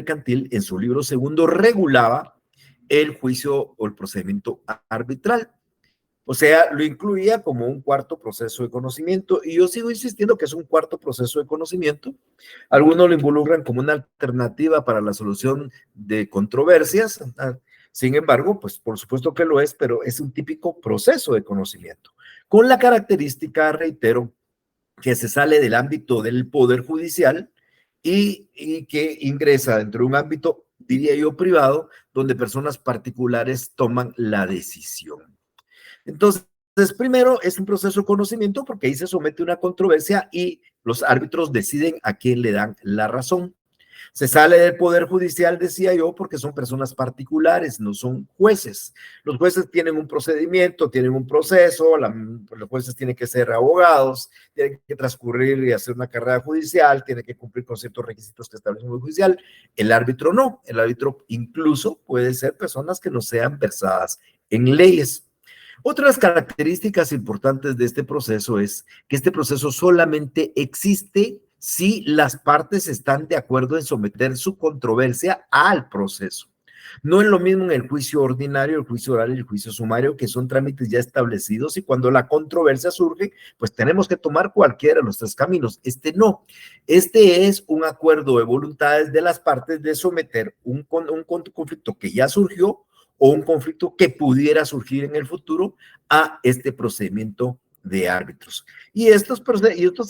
Mercantil, en su libro segundo, regulaba el juicio o el procedimiento arbitral. O sea, lo incluía como un cuarto proceso de conocimiento, y yo sigo insistiendo que es un cuarto proceso de conocimiento. Algunos lo involucran como una alternativa para la solución de controversias. Sin embargo, pues por supuesto que lo es, pero es un típico proceso de conocimiento, con la característica, reitero, que se sale del ámbito del poder judicial y que ingresa dentro de un ámbito, diría yo, privado, donde personas particulares toman la decisión. Entonces, primero es un proceso de conocimiento porque ahí se somete una controversia y los árbitros deciden a quién le dan la razón. Se sale del poder judicial, decía yo, porque son personas particulares, no son jueces. Los jueces tienen un procedimiento, tienen un proceso, los jueces tienen que ser abogados, tienen que transcurrir y hacer una carrera judicial, tienen que cumplir con ciertos requisitos que establece el judicial. El árbitro no, el árbitro incluso puede ser personas que no sean versadas en leyes. Otras características importantes de este proceso es que este proceso solamente existe si las partes están de acuerdo en someter su controversia al proceso. No es lo mismo en el juicio ordinario, el juicio oral y el juicio sumario, que son trámites ya establecidos, y cuando la controversia surge, pues tenemos que tomar cualquiera de los tres caminos. Este no. Este es un acuerdo de voluntades de las partes de someter un conflicto que ya surgió o un conflicto que pudiera surgir en el futuro a este procedimiento de árbitros. Y estos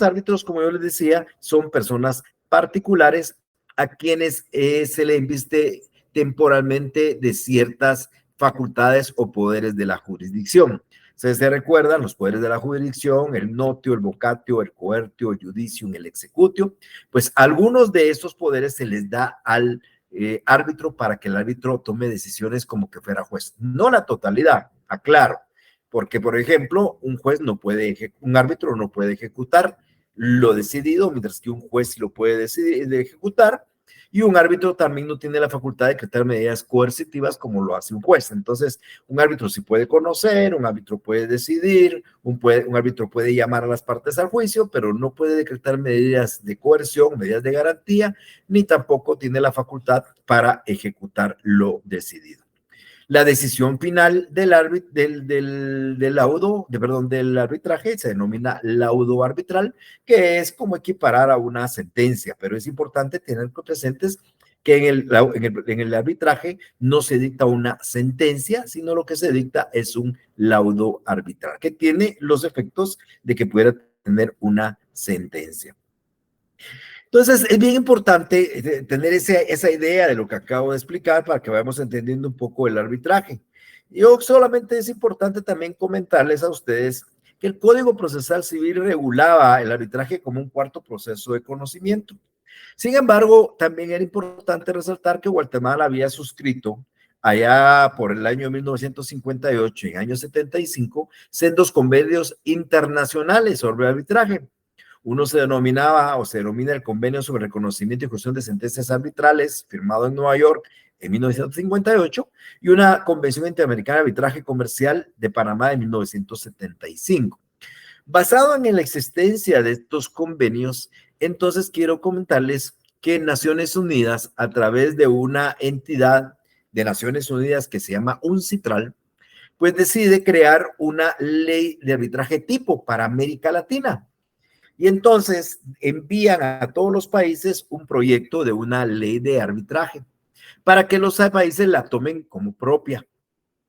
árbitros, como yo les decía, son personas particulares a quienes se le inviste temporalmente de ciertas facultades o poderes de la jurisdicción. Se recuerdan los poderes de la jurisdicción: el notio, el vocatio, el coertio, el judicium, el executio. Pues algunos de estos poderes se les da al árbitro para que el árbitro tome decisiones como que fuera juez. No la totalidad, aclaro, porque por ejemplo, un árbitro no puede ejecutar lo decidido, mientras que un juez sí lo puede decidir de ejecutar, y un árbitro también no tiene la facultad de decretar medidas coercitivas como lo hace un juez. Entonces, un árbitro sí puede conocer, un árbitro puede decidir, un árbitro puede llamar a las partes al juicio, pero no puede decretar medidas de coerción, medidas de garantía, ni tampoco tiene la facultad para ejecutar lo decidido. La decisión final del arbitraje se denomina laudo arbitral, que es como equiparar a una sentencia, pero es importante tener presentes que en el arbitraje no se dicta una sentencia, sino lo que se dicta es un laudo arbitral, que tiene los efectos de que pudiera tener una sentencia. Entonces, es bien importante tener esa idea de lo que acabo de explicar para que vayamos entendiendo un poco el arbitraje. Yo solamente es importante también comentarles a ustedes que el Código Procesal Civil regulaba el arbitraje como un cuarto proceso de conocimiento. Sin embargo, también era importante resaltar que Guatemala había suscrito allá por el año 1958 y en el año 75 sendos convenios internacionales sobre arbitraje. Uno se denomina el Convenio sobre Reconocimiento y Ejecución de Sentencias Arbitrales, firmado en Nueva York en 1958, y una Convención Interamericana de Arbitraje Comercial de Panamá de 1975. Basado en la existencia de estos convenios, entonces quiero comentarles que Naciones Unidas, a través de una entidad de Naciones Unidas que se llama UNCITRAL, pues decide crear una ley de arbitraje tipo para América Latina. Y entonces envían a todos los países un proyecto de una ley de arbitraje para que los países la tomen como propia.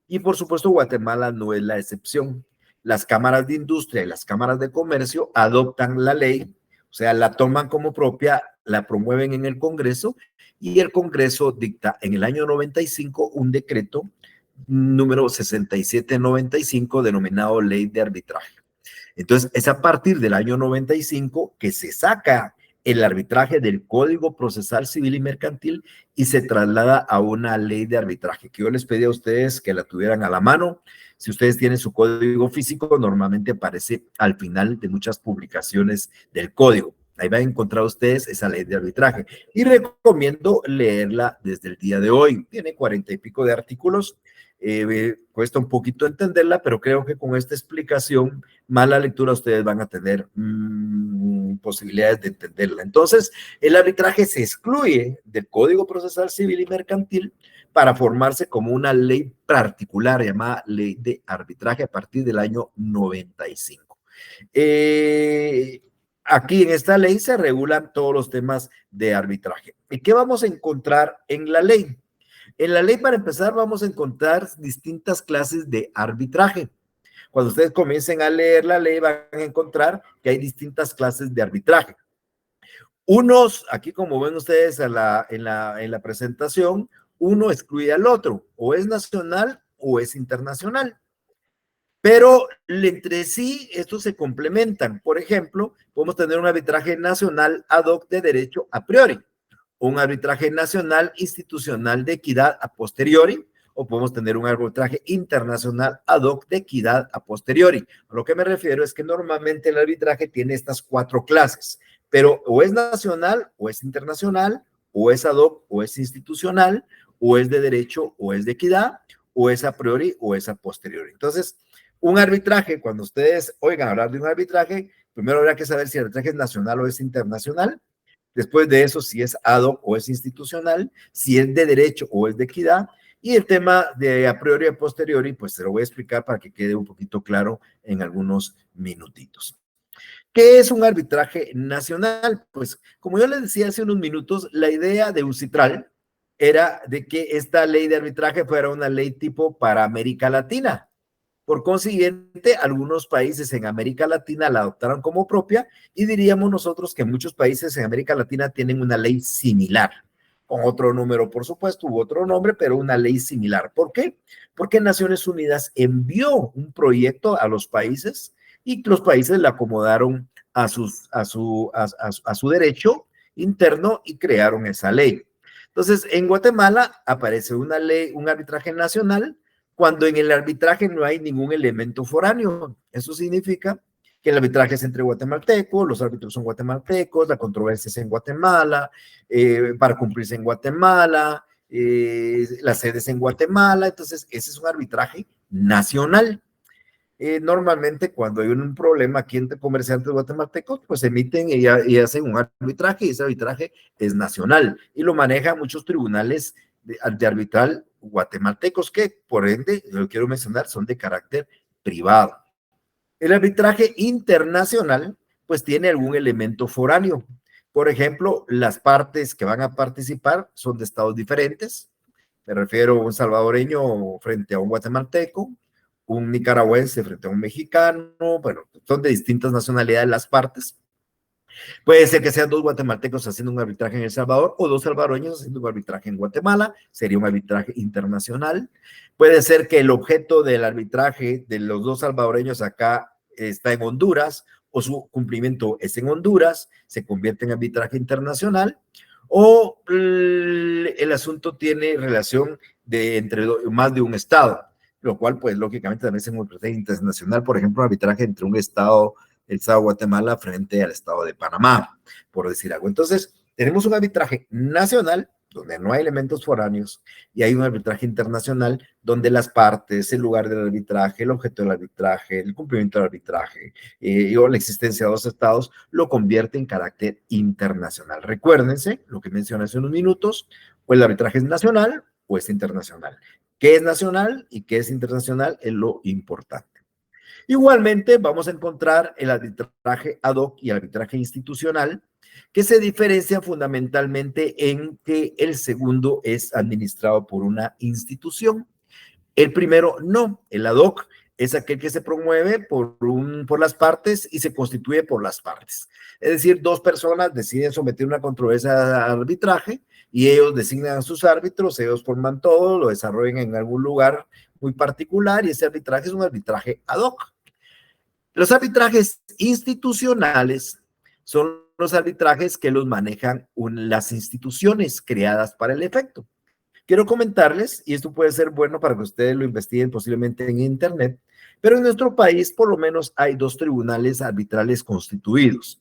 Y por supuesto, Guatemala no es la excepción. Las cámaras de industria y las cámaras de comercio adoptan la ley, o sea, la toman como propia, la promueven en el Congreso, y el Congreso dicta en el año 95 un decreto número 6795 denominado Ley de Arbitraje. Entonces, es a partir del año 95 que se saca el arbitraje del Código Procesal Civil y Mercantil y se traslada a una ley de arbitraje, que yo les pedí a ustedes que la tuvieran a la mano. Si ustedes tienen su código físico, normalmente aparece al final de muchas publicaciones del código. Ahí van a encontrar ustedes esa ley de arbitraje. Y recomiendo leerla desde el día de hoy. Tiene 40 y pico de artículos. cuesta un poquito entenderla, pero creo que con esta explicación, más la lectura, ustedes van a tener posibilidades de entenderla. Entonces, el arbitraje se excluye del Código Procesal Civil y Mercantil para formarse como una ley particular llamada Ley de Arbitraje a partir del año 95. Aquí en esta ley se regulan todos los temas de arbitraje. ¿Y qué vamos a encontrar en la ley? En la ley, para empezar, vamos a encontrar distintas clases de arbitraje. Cuando ustedes comiencen a leer la ley, van a encontrar que hay distintas clases de arbitraje. Unos, aquí como ven ustedes en la presentación, uno excluye al otro, o es nacional o es internacional. Pero entre sí, estos se complementan. Por ejemplo, podemos tener un arbitraje nacional ad hoc de derecho a priori, un arbitraje nacional institucional de equidad a posteriori, o podemos tener un arbitraje internacional ad hoc de equidad a posteriori. A lo que me refiero es que normalmente el arbitraje tiene estas 4 clases, pero o es nacional, o es internacional, o es ad hoc, o es institucional, o es de derecho, o es de equidad, o es a priori, o es a posteriori. Entonces, un arbitraje, cuando ustedes oigan hablar de un arbitraje, primero habrá que saber si el arbitraje es nacional o es internacional. Después de eso, si es ad hoc o es institucional, si es de derecho o es de equidad. Y el tema de a priori y a posteriori, pues se lo voy a explicar para que quede un poquito claro en algunos minutitos. ¿Qué es un arbitraje nacional? Pues como yo les decía hace unos minutos, la idea de UCITRAL era de que esta ley de arbitraje fuera una ley tipo para América Latina. Por consiguiente, algunos países en América Latina la adoptaron como propia y diríamos nosotros que muchos países en América Latina tienen una ley similar, con otro número, por supuesto, u otro nombre, pero una ley similar. ¿Por qué? Porque Naciones Unidas envió un proyecto a los países y los países la acomodaron a su derecho interno y crearon esa ley. Entonces, en Guatemala aparece una ley, un arbitraje nacional, cuando en el arbitraje no hay ningún elemento foráneo. Eso significa que el arbitraje es entre guatemaltecos, los árbitros son guatemaltecos, la controversia es en Guatemala, para cumplirse en Guatemala, la sede es en Guatemala, entonces ese es un arbitraje nacional. Normalmente cuando hay un problema aquí entre comerciantes guatemaltecos, pues emiten y hacen un arbitraje y ese arbitraje es nacional y lo manejan muchos tribunales de arbitral guatemaltecos que por ende, lo quiero mencionar, son de carácter privado. El arbitraje internacional pues tiene algún elemento foráneo. Por ejemplo, las partes que van a participar son de estados diferentes. Me refiero a un salvadoreño frente a un guatemalteco, un nicaragüense frente a un mexicano, bueno, son de distintas nacionalidades las partes. Puede ser que sean 2 guatemaltecos haciendo un arbitraje en El Salvador o 2 salvadoreños haciendo un arbitraje en Guatemala, sería un arbitraje internacional. Puede ser que el objeto del arbitraje de los 2 salvadoreños acá está en Honduras o su cumplimiento es en Honduras, se convierte en arbitraje internacional, o el asunto tiene relación entre más de un estado, lo cual pues lógicamente también es un arbitraje internacional, por ejemplo, un arbitraje entre un estado, el estado de Guatemala frente al estado de Panamá, por decir algo. Entonces, tenemos un arbitraje nacional donde no hay elementos foráneos y hay un arbitraje internacional donde las partes, el lugar del arbitraje, el objeto del arbitraje, el cumplimiento del arbitraje o la existencia de 2 estados lo convierte en carácter internacional. Recuérdense lo que mencioné hace unos minutos, o el arbitraje es nacional o es internacional. ¿Qué es nacional y qué es internacional? Es lo importante. Igualmente, vamos a encontrar el arbitraje ad hoc y el arbitraje institucional, que se diferencian fundamentalmente en que el segundo es administrado por una institución. El primero no, el ad hoc es aquel que se promueve por las partes y se constituye por las partes. Es decir, 2 personas deciden someter una controversia al arbitraje y ellos designan a sus árbitros, ellos forman todo, lo desarrollan en algún lugar muy particular y ese arbitraje es un arbitraje ad hoc. Los arbitrajes institucionales son los arbitrajes que los manejan las instituciones creadas para el efecto. Quiero comentarles, y esto puede ser bueno para que ustedes lo investiguen posiblemente en internet, pero en nuestro país por lo menos hay 2 tribunales arbitrales constituidos.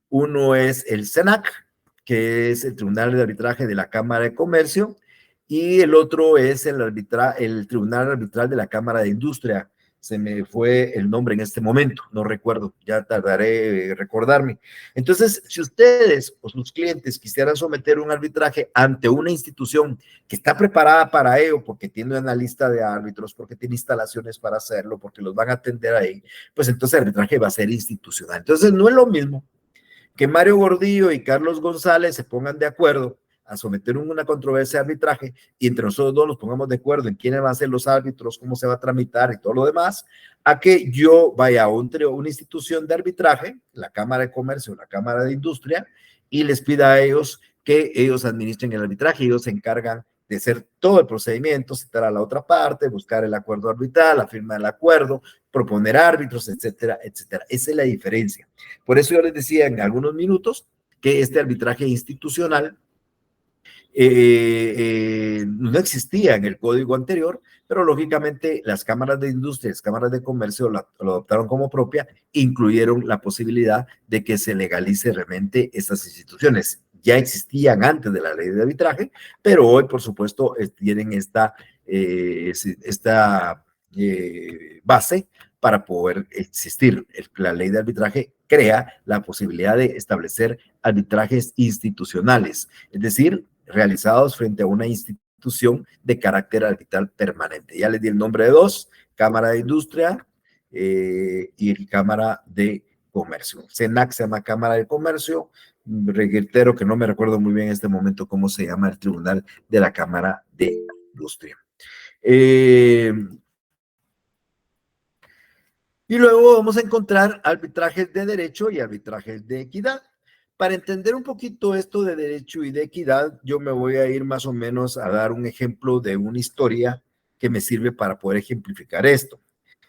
Uno es el CENAC, que es el Tribunal de Arbitraje de la Cámara de Comercio, y el otro es el Tribunal Arbitral de la Cámara de Industria. Se me fue el nombre en este momento, no recuerdo, ya tardaré en recordarme. Entonces, si ustedes o sus clientes quisieran someter un arbitraje ante una institución que está preparada para ello, porque tiene una lista de árbitros, porque tiene instalaciones para hacerlo, porque los van a atender ahí, pues entonces el arbitraje va a ser institucional. Entonces, no es lo mismo que Mario Gordillo y Carlos González se pongan de acuerdo a someter una controversia de arbitraje y entre nosotros dos nos pongamos de acuerdo en quiénes van a ser los árbitros, cómo se va a tramitar y todo lo demás, a que yo vaya a una institución de arbitraje, la Cámara de Comercio, la Cámara de Industria, y les pida a ellos que ellos administren el arbitraje, ellos se encargan de hacer todo el procedimiento, citar a la otra parte, buscar el acuerdo arbitral, la firma del acuerdo, proponer árbitros, etcétera, etcétera. Esa es la diferencia. Por eso yo les decía en algunos minutos que este arbitraje institucional no existía en el código anterior, pero lógicamente las cámaras de industria, las cámaras de comercio lo adoptaron como propia, incluyeron la posibilidad de que se legalice realmente estas instituciones. Ya existían antes de la ley de arbitraje, pero hoy, por supuesto, tienen esta base para poder existir. La ley de arbitraje crea la posibilidad de establecer arbitrajes institucionales, es decir, realizados frente a una institución de carácter arbitral permanente. Ya les di el nombre de dos, Cámara de Industria y Cámara de Comercio. CENAC se llama Cámara de Comercio, reitero que no me recuerdo muy bien en este momento cómo se llama el Tribunal de la Cámara de Industria. Y luego vamos a encontrar arbitrajes de derecho y arbitrajes de equidad. Para entender un poquito esto de derecho y de equidad, yo me voy a ir más o menos a dar un ejemplo de una historia que me sirve para poder ejemplificar esto.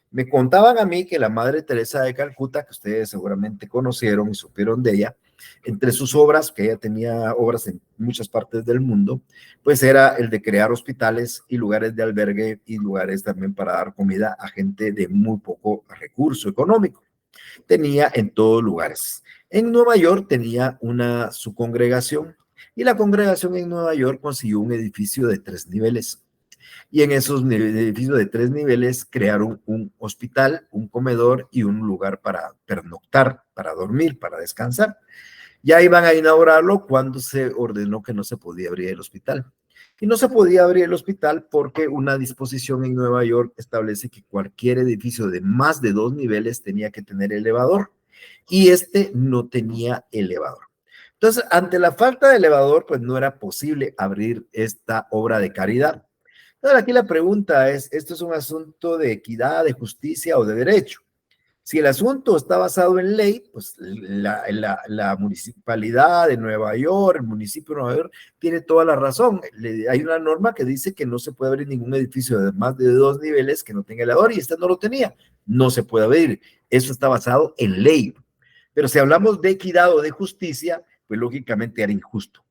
Me contaban a mí que la Madre Teresa de Calcuta, que ustedes seguramente conocieron y supieron de ella, entre sus obras, que ella tenía obras en muchas partes del mundo, pues era el de crear hospitales y lugares de albergue y lugares también para dar comida a gente de muy poco recurso económico. Tenía en todos lugares. En Nueva York tenía su congregación y la congregación en Nueva York consiguió un edificio de 3 niveles. Y en esos edificios de 3 niveles crearon un hospital, un comedor y un lugar para pernoctar, para dormir, para descansar. Ya iban a inaugurarlo cuando se ordenó que no se podía abrir el hospital. Y no se podía abrir el hospital porque una disposición en Nueva York establece que cualquier edificio de más de 2 niveles tenía que tener elevador y este no tenía elevador. Entonces, ante la falta de elevador, pues no era posible abrir esta obra de caridad. Entonces, aquí la pregunta es, ¿esto es un asunto de equidad, de justicia o de derecho? Si el asunto está basado en ley, pues la municipalidad de Nueva York, el municipio de Nueva York, tiene toda la razón. Hay una norma que dice que no se puede abrir ningún edificio de más de 2 niveles que no tenga elevador y este no lo tenía. No se puede abrir. Eso está basado en ley. Pero si hablamos de equidad o de justicia, pues lógicamente era injusto.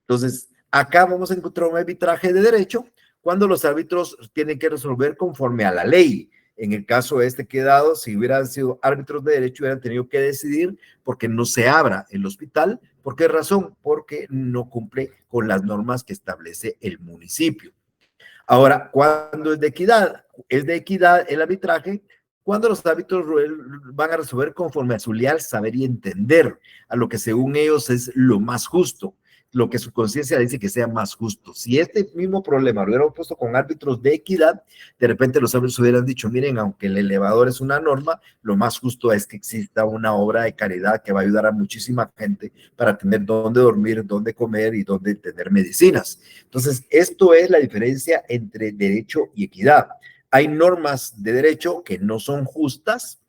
Entonces, acá vamos a encontrar un arbitraje de derecho cuando los árbitros tienen que resolver conforme a la ley. En el caso este quedado, si hubieran sido árbitros de derecho, hubieran tenido que decidir porque no se abra el hospital. ¿Por qué razón? Porque no cumple con las normas que establece el municipio. Ahora, ¿cuándo es de equidad? Es de equidad el arbitraje cuando los árbitros van a resolver conforme a su leal saber y entender, a lo que según ellos es lo más justo, lo que su conciencia dice que sea más justo. Si este mismo problema lo hubieran puesto con árbitros de equidad, de repente los árbitros hubieran dicho, miren, aunque el elevador es una norma, lo más justo es que exista una obra de caridad que va a ayudar a muchísima gente para tener dónde dormir, dónde comer y dónde tener medicinas. Entonces, esto es la diferencia entre derecho y equidad. Hay normas de derecho que no son justas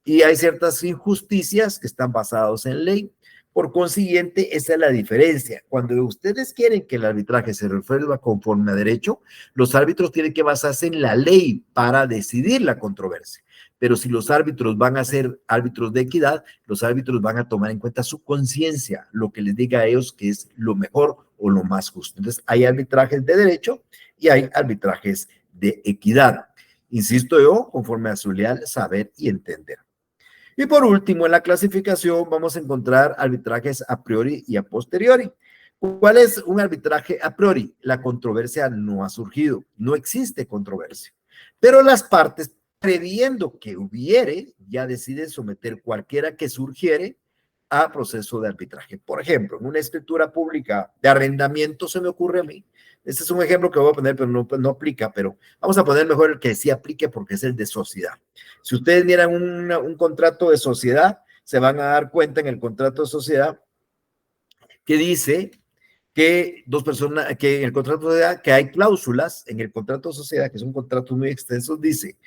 y hay ciertas injusticias que están basadas en ley. Por consiguiente, esa es la diferencia. Cuando ustedes quieren que el arbitraje se resuelva conforme a derecho, los árbitros tienen que basarse en la ley para decidir la controversia. Pero si los árbitros van a ser árbitros de equidad, los árbitros van a tomar en cuenta su conciencia, lo que les diga a ellos que es lo mejor o lo más justo. Entonces, hay arbitrajes de derecho y hay arbitrajes de equidad. Insisto yo, conforme a su leal saber y entender. Y por último, en la clasificación vamos a encontrar arbitrajes a priori y a posteriori. ¿Cuál es un arbitraje a priori? La controversia no ha surgido, no existe controversia, pero las partes, previendo que hubiere, ya deciden someter cualquiera que surgiere a proceso de arbitraje. Por ejemplo, en una escritura pública de arrendamiento se me ocurre a mí, este es un ejemplo que voy a poner, pero no aplica, pero vamos a poner mejor el que sí aplique porque es el de sociedad. Si ustedes miran un contrato de sociedad, se van a dar cuenta en el contrato de sociedad que dice que dos personas, que en el contrato de sociedad, que hay cláusulas en el contrato de sociedad, que son contratos muy extensos, dice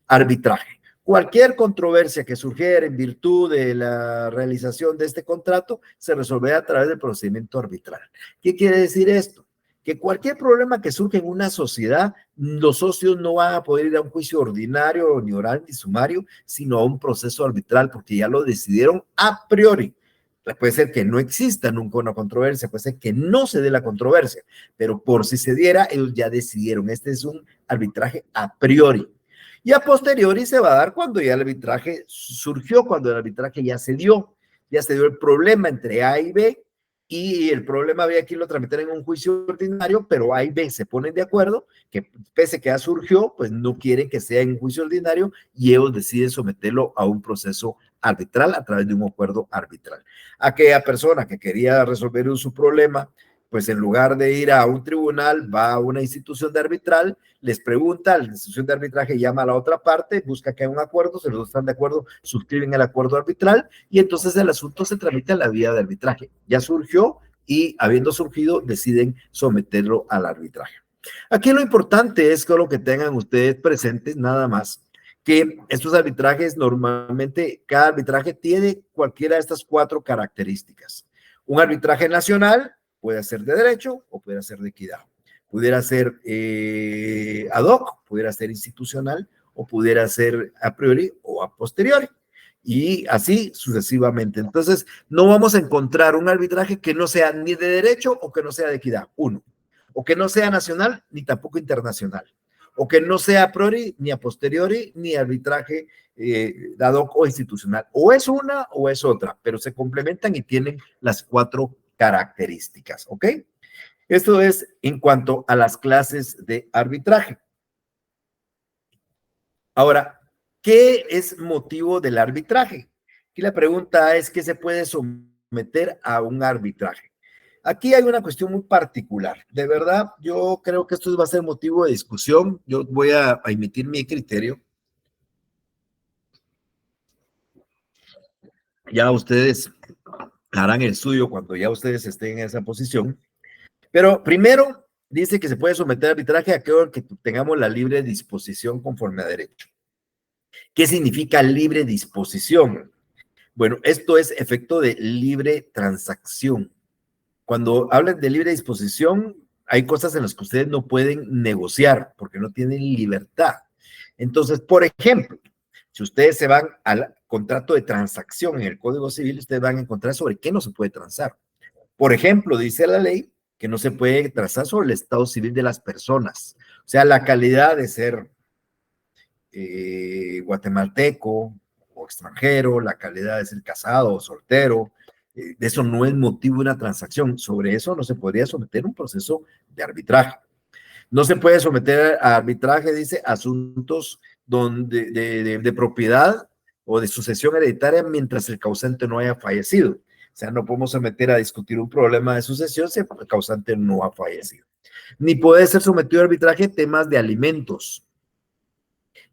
arbitraje. Cualquier controversia que surgiera en virtud de la realización de este contrato se resolverá a través del procedimiento arbitral. ¿Qué quiere decir esto? Que cualquier problema que surge en una sociedad, los socios no van a poder ir a un juicio ordinario, ni oral, ni sumario, sino a un proceso arbitral, porque ya lo decidieron a priori. Puede ser que no exista nunca una controversia, puede ser que no se dé la controversia, pero por si se diera, ellos ya decidieron. Este es un arbitraje a priori. Y a posteriori se va a dar cuando ya el arbitraje surgió, cuando el arbitraje ya se dio el problema entre A y B, y el problema había que lo tramitar en un juicio ordinario, pero A y B se ponen de acuerdo, que pese a que ya surgió, pues no quieren que sea en un juicio ordinario, y ellos deciden someterlo a un proceso arbitral a través de un acuerdo arbitral. Aquella persona que quería resolver su problema, pues en lugar de ir a un tribunal, va a una institución de arbitral, les pregunta, la institución de arbitraje llama a la otra parte, busca que haya un acuerdo, si los dos están de acuerdo, suscriben el acuerdo arbitral y entonces el asunto se tramita en la vía de arbitraje. Ya surgió y habiendo surgido, deciden someterlo al arbitraje. Aquí lo importante es que lo que tengan ustedes presentes, nada más, que estos arbitrajes normalmente, cada arbitraje tiene cualquiera de estas 4 características. Un arbitraje nacional puede ser de derecho o puede ser de equidad. Pudiera ser ad hoc, pudiera ser institucional o pudiera ser a priori o a posteriori. Y así sucesivamente. Entonces, no vamos a encontrar un arbitraje que no sea ni de derecho o que no sea de equidad, uno. O que no sea nacional ni tampoco internacional. O que no sea a priori, ni a posteriori, ni arbitraje ad hoc o institucional. O es una o es otra, pero se complementan y tienen las 4 características, ¿ok? Esto es en cuanto a las clases de arbitraje. Ahora, ¿qué es motivo del arbitraje? Aquí la pregunta es, ¿qué se puede someter a un arbitraje? Aquí hay una cuestión muy particular. De verdad, yo creo que esto va a ser motivo de discusión. Yo voy a emitir mi criterio. Ya ustedes harán el suyo cuando ya ustedes estén en esa posición. Pero primero dice que se puede someter a arbitraje a aquello que tengamos la libre disposición conforme a derecho. ¿Qué significa libre disposición? Bueno, esto es efecto de libre transacción. Cuando hablan de libre disposición, hay cosas en las que ustedes no pueden negociar porque no tienen libertad. Entonces, por ejemplo, si ustedes se van al contrato de transacción en el Código Civil, ustedes van a encontrar sobre qué no se puede transar. Por ejemplo, dice la ley que no se puede transar sobre el estado civil de las personas. O sea, la calidad de ser guatemalteco o extranjero, la calidad de ser casado o soltero, eso no es motivo de una transacción. Sobre eso no se podría someter un proceso de arbitraje. No se puede someter a arbitraje, dice, asuntos de propiedad o de sucesión hereditaria mientras el causante no haya fallecido. O sea, no podemos someter a discutir un problema de sucesión si el causante no ha fallecido. Ni puede ser sometido a arbitraje temas de alimentos,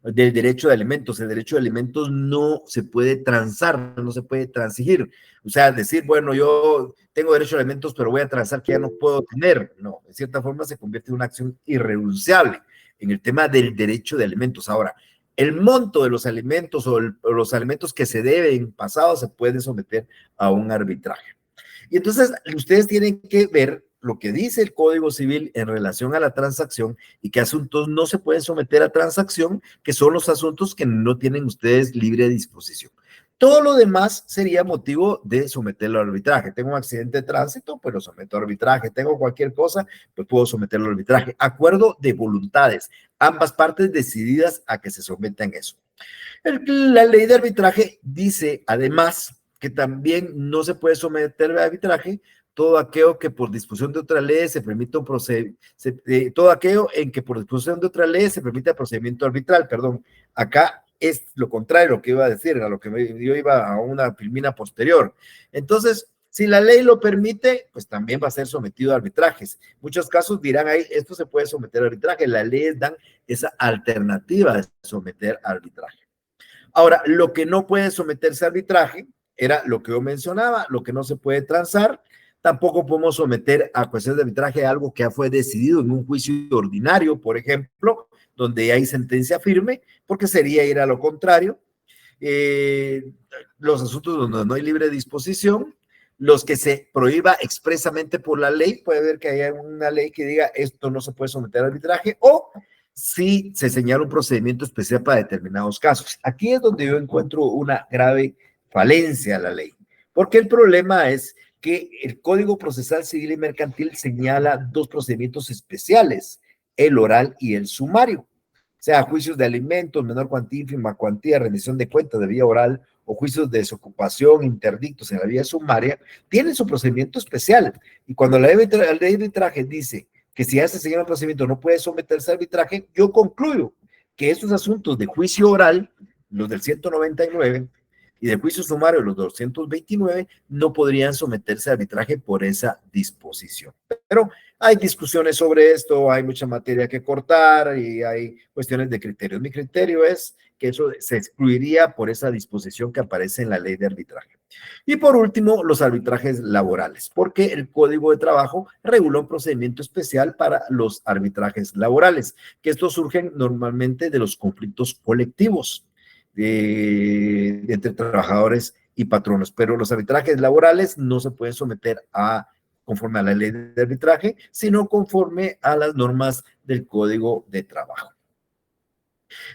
del derecho de alimentos. El derecho de alimentos no se puede transar, no se puede transigir. O sea, decir, bueno, yo tengo derecho a alimentos, pero voy a transar que ya no puedo tener. No, en cierta forma se convierte en una acción irrenunciable en el tema del derecho de alimentos. Ahora, el monto de los alimentos o los alimentos que se deben pasados se pueden someter a un arbitraje. Y entonces ustedes tienen que ver lo que dice el Código Civil en relación a la transacción y qué asuntos no se pueden someter a transacción, que son los asuntos que no tienen ustedes libre disposición. Todo lo demás sería motivo de someterlo al arbitraje. Tengo un accidente de tránsito, pues lo someto al arbitraje. Tengo cualquier cosa, pues puedo someterlo al arbitraje. Acuerdo de voluntades, ambas partes decididas a que se sometan eso. La ley de arbitraje dice, además, que también no se puede someter al arbitraje todo aquello que por disposición de otra ley se permita un todo aquello en que por disposición de otra ley se permita el procedimiento arbitral, perdón. Acá es lo contrario, lo que iba a decir, a lo que yo iba a una filmina posterior. Entonces, si la ley lo permite, pues también va a ser sometido a arbitrajes. Muchos casos dirán ahí, esto se puede someter a arbitraje. Las leyes dan esa alternativa de someter a arbitraje. Ahora, lo que no puede someterse a arbitraje era lo que yo mencionaba, lo que no se puede transar. Tampoco podemos someter a cuestiones de arbitraje algo que ya fue decidido en un juicio ordinario, por ejemplo, donde hay sentencia firme, porque sería ir a lo contrario. Los asuntos donde no hay libre disposición, los que se prohíba expresamente por la ley, puede ver que haya una ley que diga esto no se puede someter a arbitraje, o si se señala un procedimiento especial para determinados casos. Aquí es donde yo encuentro una grave falencia a la ley, porque el problema es que el Código Procesal Civil y Mercantil señala dos procedimientos especiales, el oral y el sumario. O sea, juicios de alimentos, menor cuantía, ínfima cuantía, rendición de cuentas de vía oral o juicios de desocupación, interdictos en la vía sumaria, tienen su procedimiento especial. Y cuando la ley de arbitraje dice que si hace seguir el procedimiento no puede someterse a arbitraje, yo concluyo que estos asuntos de juicio oral, los del 199, y de juicio sumario, los 229, no podrían someterse a arbitraje por esa disposición. Pero hay discusiones sobre esto, hay mucha materia que cortar y hay cuestiones de criterios. Mi criterio es que eso se excluiría por esa disposición que aparece en la ley de arbitraje. Y por último, los arbitrajes laborales, porque el Código de Trabajo regula un procedimiento especial para los arbitrajes laborales, que estos surgen normalmente de los conflictos colectivos entre trabajadores y patronos, pero los arbitrajes laborales no se pueden someter a conforme a la ley de arbitraje, sino conforme a las normas del Código de Trabajo.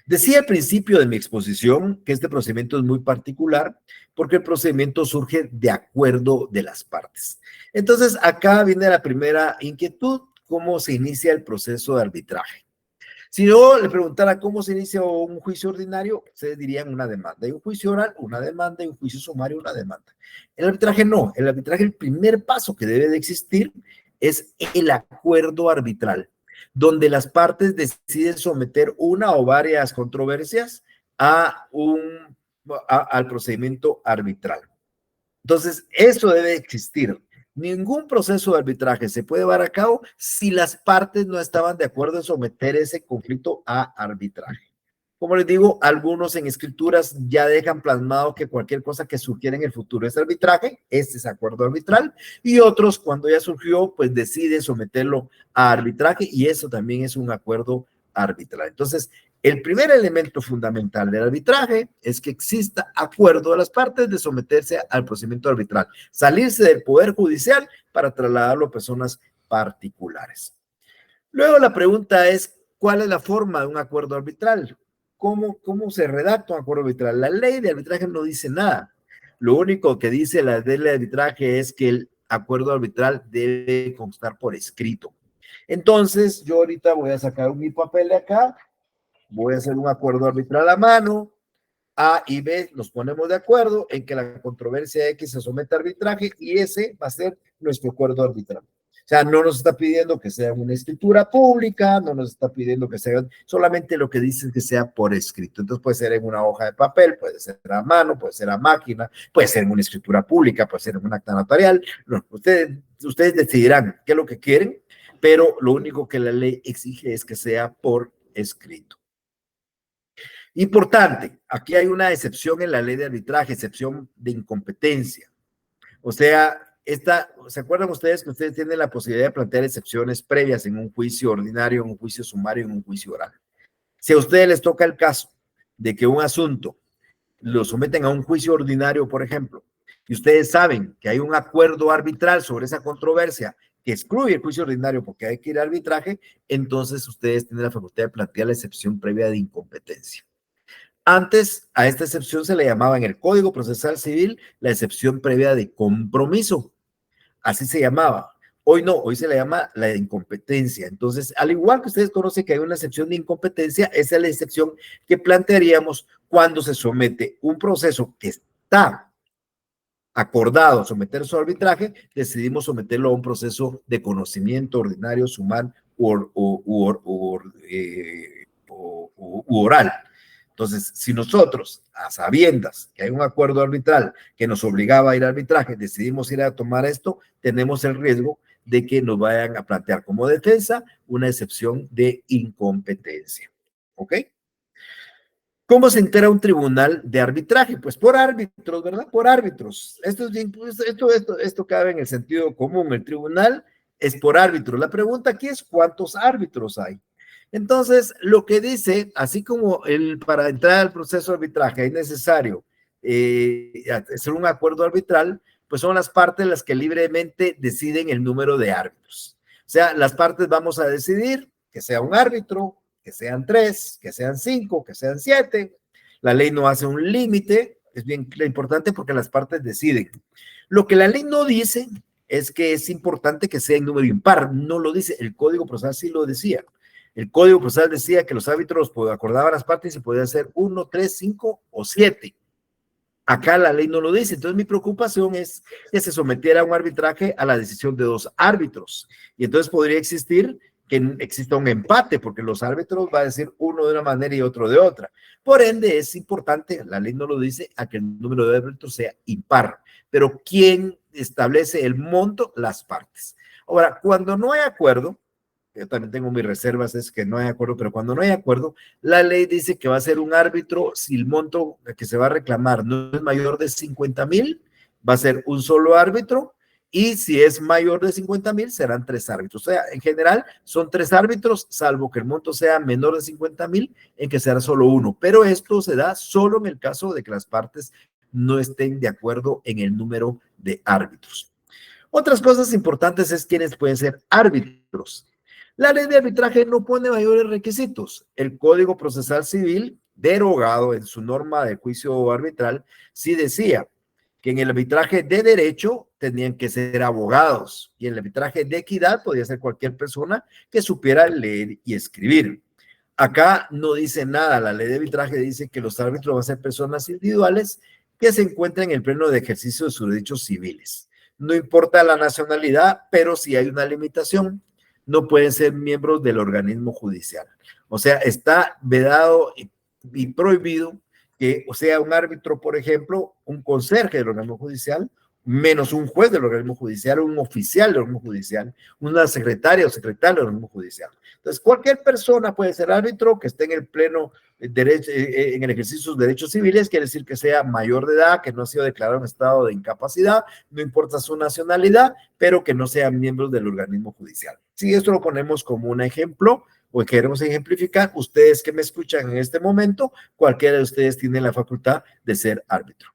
Decía al principio de mi exposición que este procedimiento es muy particular porque el procedimiento surge de acuerdo de las partes. Entonces, acá viene la primera inquietud, ¿cómo se inicia el proceso de arbitraje? Si yo le preguntara cómo se inicia un juicio ordinario, ustedes dirían una demanda. Y un juicio oral, una demanda. Y un juicio sumario, una demanda. El arbitraje no. El arbitraje, el primer paso que debe de existir es el acuerdo arbitral, donde las partes deciden someter una o varias controversias al procedimiento arbitral. Entonces, eso debe existir. Ningún proceso de arbitraje se puede llevar a cabo si las partes no estaban de acuerdo en someter ese conflicto a arbitraje. Como les digo, algunos en escrituras ya dejan plasmado que cualquier cosa que surgiera en el futuro es arbitraje, este es acuerdo arbitral, y otros cuando ya surgió, pues deciden someterlo a arbitraje y eso también es un acuerdo arbitral. Entonces, el primer elemento fundamental del arbitraje es que exista acuerdo de las partes de someterse al procedimiento arbitral, salirse del poder judicial para trasladarlo a personas particulares. Luego la pregunta es, ¿cuál es la forma de un acuerdo arbitral? ¿Cómo se redacta un acuerdo arbitral? La ley de arbitraje no dice nada. Lo único que dice la ley de arbitraje es que el acuerdo arbitral debe constar por escrito. Entonces, yo ahorita voy a sacar mi papel de acá, voy a hacer un acuerdo arbitral a mano, A y B nos ponemos de acuerdo en que la controversia X se somete a arbitraje y ese va a ser nuestro acuerdo arbitral. O sea, no nos está pidiendo que sea una escritura pública, no nos está pidiendo que sea solamente lo que dice que sea por escrito. Entonces puede ser en una hoja de papel, puede ser a mano, puede ser a máquina, puede ser en una escritura pública, puede ser en un acta notarial. No, ustedes decidirán qué es lo que quieren, pero lo único que la ley exige es que sea por escrito. Importante, aquí hay una excepción en la ley de arbitraje, excepción de incompetencia. O sea, ¿se acuerdan ustedes que ustedes tienen la posibilidad de plantear excepciones previas en un juicio ordinario, en un juicio sumario, en un juicio oral? Si a ustedes les toca el caso de que un asunto lo someten a un juicio ordinario, por ejemplo, y ustedes saben que hay un acuerdo arbitral sobre esa controversia que excluye el juicio ordinario porque hay que ir a arbitraje, entonces ustedes tienen la facultad de plantear la excepción previa de incompetencia. Antes, a esta excepción se le llamaba en el Código Procesal Civil la excepción previa de compromiso. Así se llamaba. Hoy no, hoy se le llama la de incompetencia. Entonces, al igual que ustedes conocen que hay una excepción de incompetencia, esa es la excepción que plantearíamos cuando se somete un proceso que está acordado someter su arbitraje, decidimos someterlo a un proceso de conocimiento ordinario, sumal u oral. Entonces, si nosotros, a sabiendas que hay un acuerdo arbitral que nos obligaba a ir al arbitraje, decidimos ir a tomar esto, tenemos el riesgo de que nos vayan a plantear como defensa una excepción de incompetencia. ¿Ok? ¿Cómo se entera un tribunal de arbitraje? Pues por árbitros, ¿verdad? Por árbitros. Esto es bien, esto cabe en el sentido común. El tribunal es por árbitros. La pregunta aquí es ¿cuántos árbitros hay? Entonces, lo que dice, así como para entrar al proceso de arbitraje es necesario hacer un acuerdo arbitral, pues son las partes las que libremente deciden el número de árbitros. O sea, las partes vamos a decidir que sea un árbitro, que sean 3, que sean 5, que sean 7. La ley no hace un límite, es bien importante porque las partes deciden. Lo que la ley no dice es que es importante que sea en número impar, no lo dice, el Código Procesal sí lo decía. El Código Procesal decía que los árbitros acordaban las partes y podían ser 1, 3, 5 o 7. Acá la ley no lo dice, entonces mi preocupación es que se sometiera a un arbitraje a la decisión de 2 árbitros. Y entonces podría existir que exista un empate, porque los árbitros va a decir uno de una manera y otro de otra. Por ende, es importante, la ley no lo dice, a que el número de árbitros sea impar. Pero ¿quién establece el monto? Las partes. Ahora, cuando no hay acuerdo, yo también tengo mis reservas, es que no hay acuerdo, pero cuando no hay acuerdo, la ley dice que va a ser un árbitro si el monto que se va a reclamar no es mayor de 50,000, va a ser un solo árbitro, y si es mayor de 50,000, serán 3 árbitros. O sea, en general son 3 árbitros, salvo que el monto sea menor de 50,000, en que será solo uno. Pero esto se da solo en el caso de que las partes no estén de acuerdo en el número de árbitros. Otras cosas importantes es quiénes pueden ser árbitros. La ley de arbitraje no pone mayores requisitos. El Código Procesal Civil, derogado en su norma de juicio arbitral, sí decía que en el arbitraje de derecho tenían que ser abogados y en el arbitraje de equidad podía ser cualquier persona que supiera leer y escribir. Acá no dice nada, la ley de arbitraje dice que los árbitros van a ser personas individuales que se encuentran en el pleno de ejercicio de sus derechos civiles. No importa la nacionalidad, pero sí hay una limitación, no pueden ser miembros del organismo judicial. O sea, está vedado y prohibido que sea un árbitro, por ejemplo, un conserje del organismo judicial, menos un juez del organismo judicial, un oficial del organismo judicial, una secretaria o secretario del organismo judicial. Entonces, cualquier persona puede ser árbitro que esté en el pleno derecho, en el ejercicio de sus derechos civiles, quiere decir que sea mayor de edad, que no ha sido declarado en estado de incapacidad, no importa su nacionalidad, pero que no sean miembros del organismo judicial. Si esto lo ponemos como un ejemplo, o queremos ejemplificar, ustedes que me escuchan en este momento, cualquiera de ustedes tiene la facultad de ser árbitro.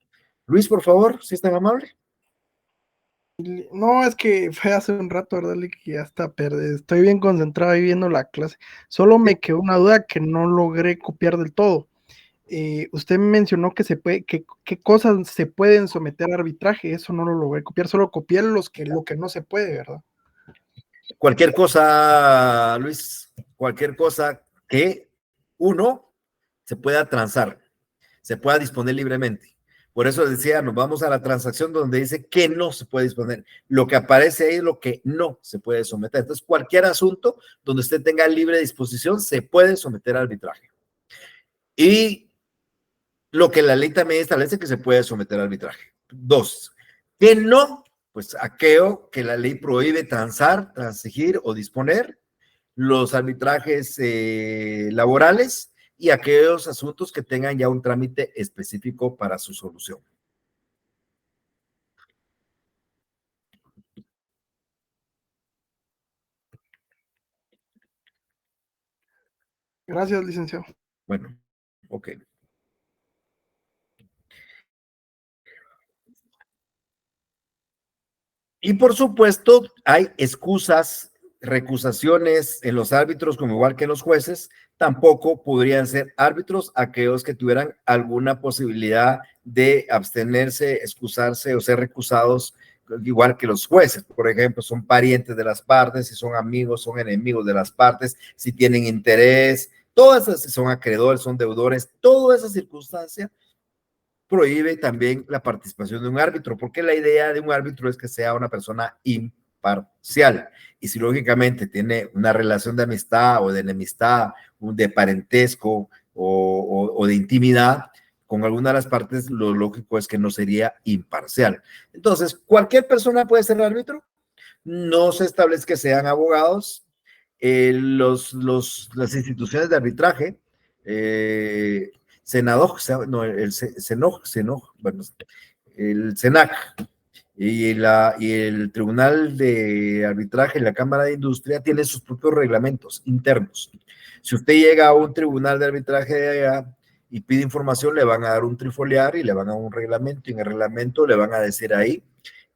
Luis, por favor, si es tan amable. No, es que fue hace un rato, ¿verdad? Que ya está perdido. Estoy bien concentrado ahí viendo la clase. Solo me quedó una duda que no logré copiar del todo. Usted mencionó que se puede, qué cosas se pueden someter a arbitraje. Eso no lo logré copiar, solo copié lo que no se puede, ¿verdad? Cualquier cosa, Luis, cualquier cosa que uno se pueda transar, se pueda disponer libremente. Por eso decía, nos vamos a la transacción donde dice que no se puede disponer. Lo que aparece ahí es lo que no se puede someter. Entonces, cualquier asunto donde usted tenga libre disposición se puede someter a arbitraje. Y lo que la ley también establece que se puede someter a arbitraje. 2, que no, pues aquello que la ley prohíbe transar, transigir o disponer, los arbitrajes laborales y aquellos asuntos que tengan ya un trámite específico para su solución. Gracias, licenciado. Bueno, ok. Y por supuesto, hay excusas, recusaciones en los árbitros, como igual que en los jueces, tampoco podrían ser árbitros aquellos que tuvieran alguna posibilidad de abstenerse, excusarse o ser recusados, igual que los jueces. Por ejemplo, son parientes de las partes, si son amigos, son enemigos de las partes, si tienen interés, todas esas, si son acreedores, son deudores, toda esa circunstancia prohíbe también la participación de un árbitro, porque la idea de un árbitro es que sea una persona imparcial. Y si lógicamente tiene una relación de amistad o de enemistad, de parentesco o de intimidad con alguna de las partes, lo lógico es que no sería imparcial. Entonces, ¿cualquier persona puede ser árbitro? No se establece que sean abogados. Las instituciones de arbitraje, Senado, no, bueno, el SENAC y el Tribunal de Arbitraje y la Cámara de Industria tienen sus propios reglamentos internos. Si usted llega a un tribunal de arbitraje de allá y pide información, le van a dar un trifoliar y le van a dar un reglamento, y en el reglamento le van a decir ahí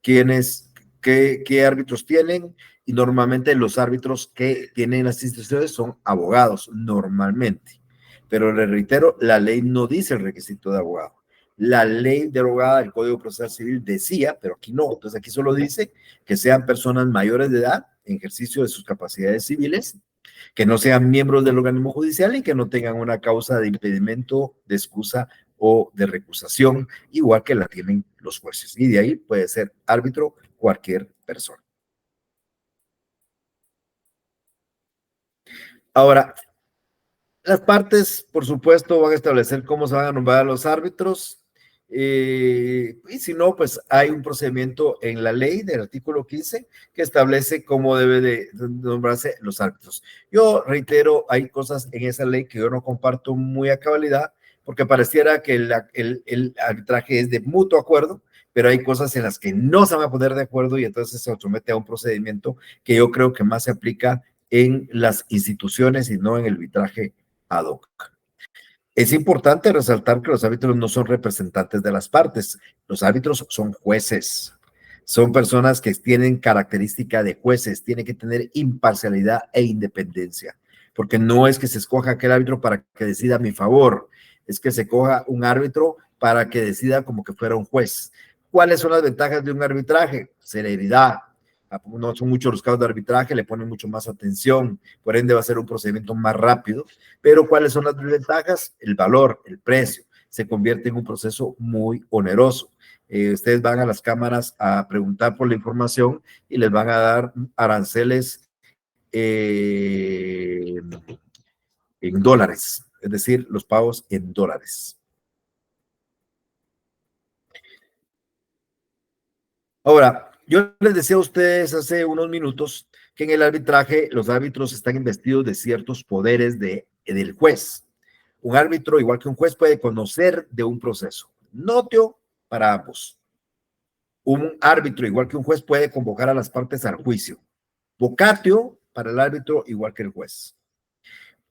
quiénes, qué árbitros tienen, y normalmente los árbitros que tienen las instituciones son abogados, normalmente. Pero le reitero, la ley no dice el requisito de abogado. La ley derogada del Código Procesal Civil decía, pero aquí no. Entonces aquí solo dice que sean personas mayores de edad en ejercicio de sus capacidades civiles, que no sean miembros del organismo judicial y que no tengan una causa de impedimento, de excusa o de recusación, igual que la tienen los jueces. Y de ahí puede ser árbitro cualquier persona. Ahora, las partes, por supuesto, van a establecer cómo se van a nombrar a los árbitros. Y si no, pues hay un procedimiento en la ley del artículo 15 que establece cómo debe de nombrarse los árbitros. Yo reitero, hay cosas en esa ley que yo no comparto muy a cabalidad, porque pareciera que el arbitraje es de mutuo acuerdo, pero hay cosas en las que no se van a poner de acuerdo y entonces se somete a un procedimiento que yo creo que más se aplica en las instituciones y no en el arbitraje ad hoc. Es importante resaltar que los árbitros no son representantes de las partes. Los árbitros son jueces. Son personas que tienen característica de jueces, tienen que tener imparcialidad e independencia, porque no es que se escoja aquel árbitro para que decida a mi favor, es que se coja un árbitro para que decida como que fuera un juez. ¿Cuáles son las ventajas de un arbitraje? Celeridad. No son muchos los casos de arbitraje, le ponen mucho más atención, por ende va a ser un procedimiento más rápido. Pero ¿cuáles son las desventajas? El valor, el precio. Se convierte en un proceso muy oneroso. Ustedes van a las cámaras a preguntar por la información y les van a dar aranceles en dólares, es decir, los pagos en dólares. Ahora, yo les decía a ustedes hace unos minutos que en el arbitraje los árbitros están investidos de ciertos poderes del juez. Un árbitro, igual que un juez, puede conocer de un proceso. Notio para ambos. Un árbitro, igual que un juez, puede convocar a las partes al juicio. Vocatio para el árbitro, igual que el juez.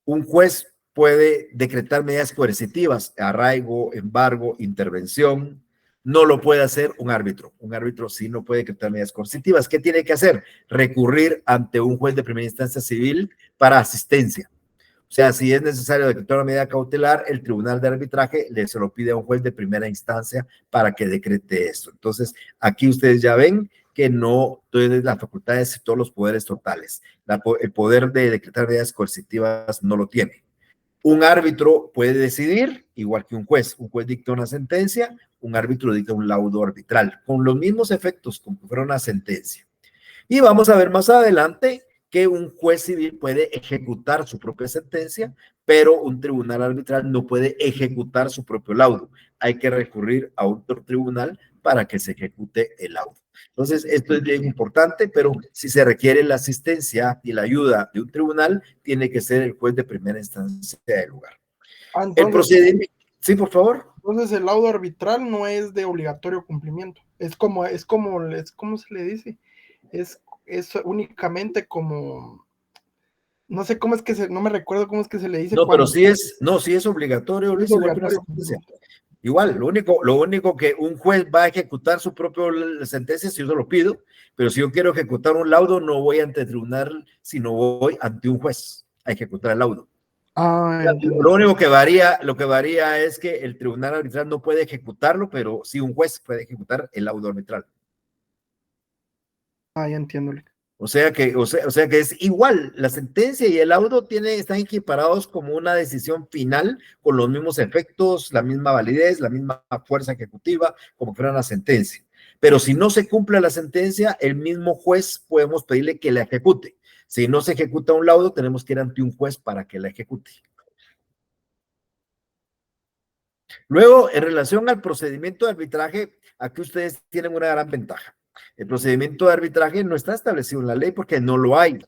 Un juez puede decretar medidas coercitivas, arraigo, embargo, intervención. No lo puede hacer un árbitro. Un árbitro sí no puede decretar medidas coercitivas. ¿Qué tiene que hacer? Recurrir ante un juez de primera instancia civil para asistencia. O sea, si es necesario decretar una medida cautelar, el tribunal de arbitraje se lo pide a un juez de primera instancia para que decrete esto. Entonces, aquí ustedes ya ven que no tienen las facultades y todos los poderes totales. El poder de decretar medidas coercitivas no lo tiene. Un árbitro puede decidir, igual que un juez. Un juez dicta una sentencia, un árbitro dicta un laudo arbitral, con los mismos efectos, como que fuera una sentencia. Y vamos a ver más adelante que un juez civil puede ejecutar su propia sentencia, pero un tribunal arbitral no puede ejecutar su propio laudo. Hay que recurrir a otro tribunal para que se ejecute el laudo. Entonces, esto es bien importante, pero si se requiere la asistencia y la ayuda de un tribunal, tiene que ser el juez de primera instancia del lugar. Entonces, el procedimiento, sí, por favor. Entonces, el laudo arbitral no es de obligatorio cumplimiento. ¿Cómo se le dice? Es únicamente como, no sé cómo es que no me recuerdo cómo es que se le dice. No, pero sí es obligatorio, Luis, igual que una sentencia. Igual, lo único que un juez va a ejecutar su propia sentencia si yo se lo pido, pero si yo quiero ejecutar un laudo, no voy ante el tribunal, sino voy ante un juez a ejecutar el laudo. Lo único que varía es que el tribunal arbitral no puede ejecutarlo, pero sí un juez puede ejecutar el laudo arbitral. Ya entiendo. O sea que es igual, la sentencia y el laudo están equiparados como una decisión final con los mismos efectos, la misma validez, la misma fuerza ejecutiva, como fuera una sentencia. Pero si no se cumple la sentencia, el mismo juez podemos pedirle que la ejecute. Si no se ejecuta un laudo, tenemos que ir ante un juez para que la ejecute. Luego, en relación al procedimiento de arbitraje, aquí ustedes tienen una gran ventaja. El procedimiento de arbitraje no está establecido en la ley porque no lo hay.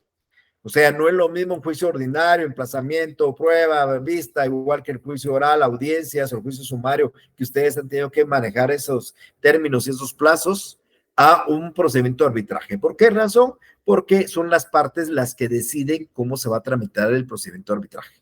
O sea, no es lo mismo un juicio ordinario, emplazamiento, prueba, vista, igual que el juicio oral, audiencias o el juicio sumario, que ustedes han tenido que manejar esos términos y esos plazos a un procedimiento de arbitraje. ¿Por qué razón? Porque son las partes las que deciden cómo se va a tramitar el procedimiento de arbitraje.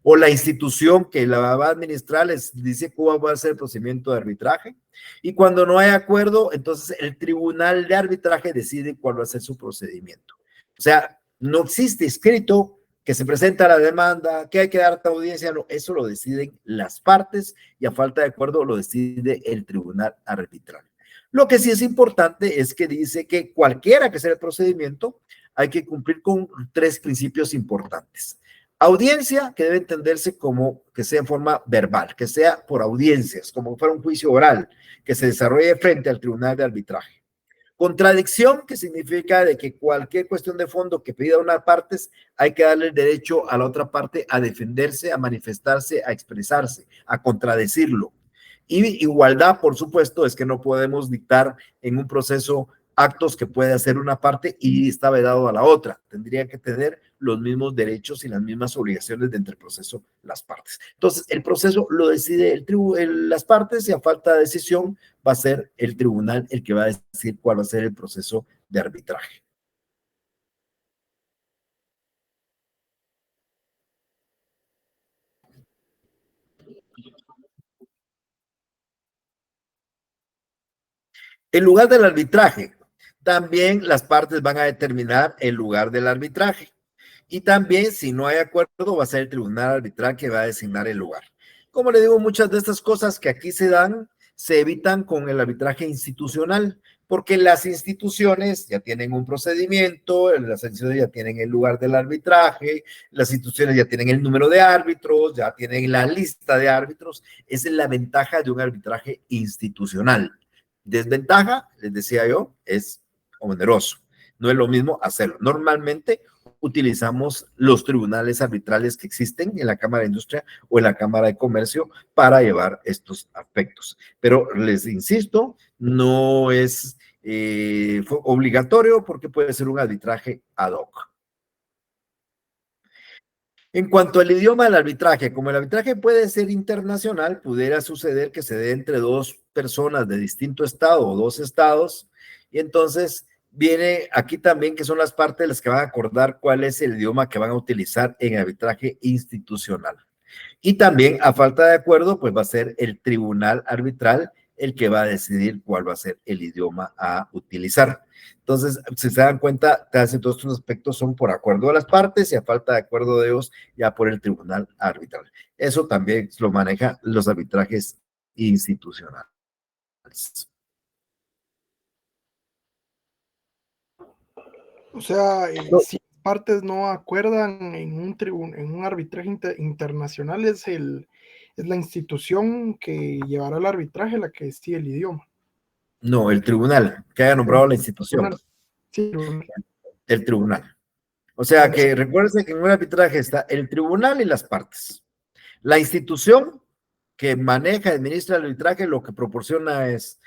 O la institución que la va a administrar les dice cómo va a ser el procedimiento de arbitraje. Y cuando no hay acuerdo, entonces el tribunal de arbitraje decide cuál va a ser su procedimiento. O sea, no existe escrito que se presenta la demanda, que hay que dar audiencia, no, eso lo deciden las partes y a falta de acuerdo lo decide el tribunal arbitral. Lo que sí es importante es que dice que cualquiera que sea el procedimiento, hay que cumplir con 3 principios importantes. Audiencia, que debe entenderse como que sea en forma verbal, que sea por audiencias, como fuera un juicio oral, que se desarrolle frente al tribunal de arbitraje. Contradicción, que significa de que cualquier cuestión de fondo que pida una parte, hay que darle el derecho a la otra parte a defenderse, a manifestarse, a expresarse, a contradecirlo. Y igualdad, por supuesto, es que no podemos dictar en un proceso actos que puede hacer una parte y está vedado a la otra. Tendría que tener los mismos derechos y las mismas obligaciones dentro del proceso las partes. Entonces, el proceso lo decide las partes y a falta de decisión va a ser el tribunal el que va a decir cuál va a ser el proceso de arbitraje. El lugar del arbitraje. También las partes van a determinar el lugar del arbitraje. Y también, si no hay acuerdo, va a ser el tribunal arbitral que va a designar el lugar. Como le digo, muchas de estas cosas que aquí se dan, se evitan con el arbitraje institucional, porque las instituciones ya tienen un procedimiento, las instituciones ya tienen el lugar del arbitraje, las instituciones ya tienen el número de árbitros, ya tienen la lista de árbitros. Esa es la ventaja de un arbitraje institucional. Desventaja, les decía yo, es oneroso. No es lo mismo hacerlo. Normalmente utilizamos los tribunales arbitrales que existen en la Cámara de Industria o en la Cámara de Comercio para llevar estos aspectos. Pero les insisto, no es obligatorio porque puede ser un arbitraje ad hoc. En cuanto al idioma del arbitraje, como el arbitraje puede ser internacional, pudiera suceder que se dé entre 2 personas de distinto estado o 2 estados, y entonces viene aquí también que son las partes las que van a acordar cuál es el idioma que van a utilizar en arbitraje institucional. Y también, a falta de acuerdo, pues va a ser el tribunal arbitral el que va a decidir cuál va a ser el idioma a utilizar. Entonces, si se dan cuenta, casi todos estos aspectos son por acuerdo de las partes y a falta de acuerdo de ellos, ya por el tribunal arbitral. Eso también lo maneja los arbitrajes institucionales. O sea, si partes no acuerdan en un arbitraje internacional, es la institución que llevará el arbitraje la que decide el idioma. No, el tribunal, que haya nombrado la institución. Sí, el tribunal. O sea que recuérdense que en un arbitraje está el tribunal y las partes. La institución que maneja, administra el arbitraje, lo que proporciona es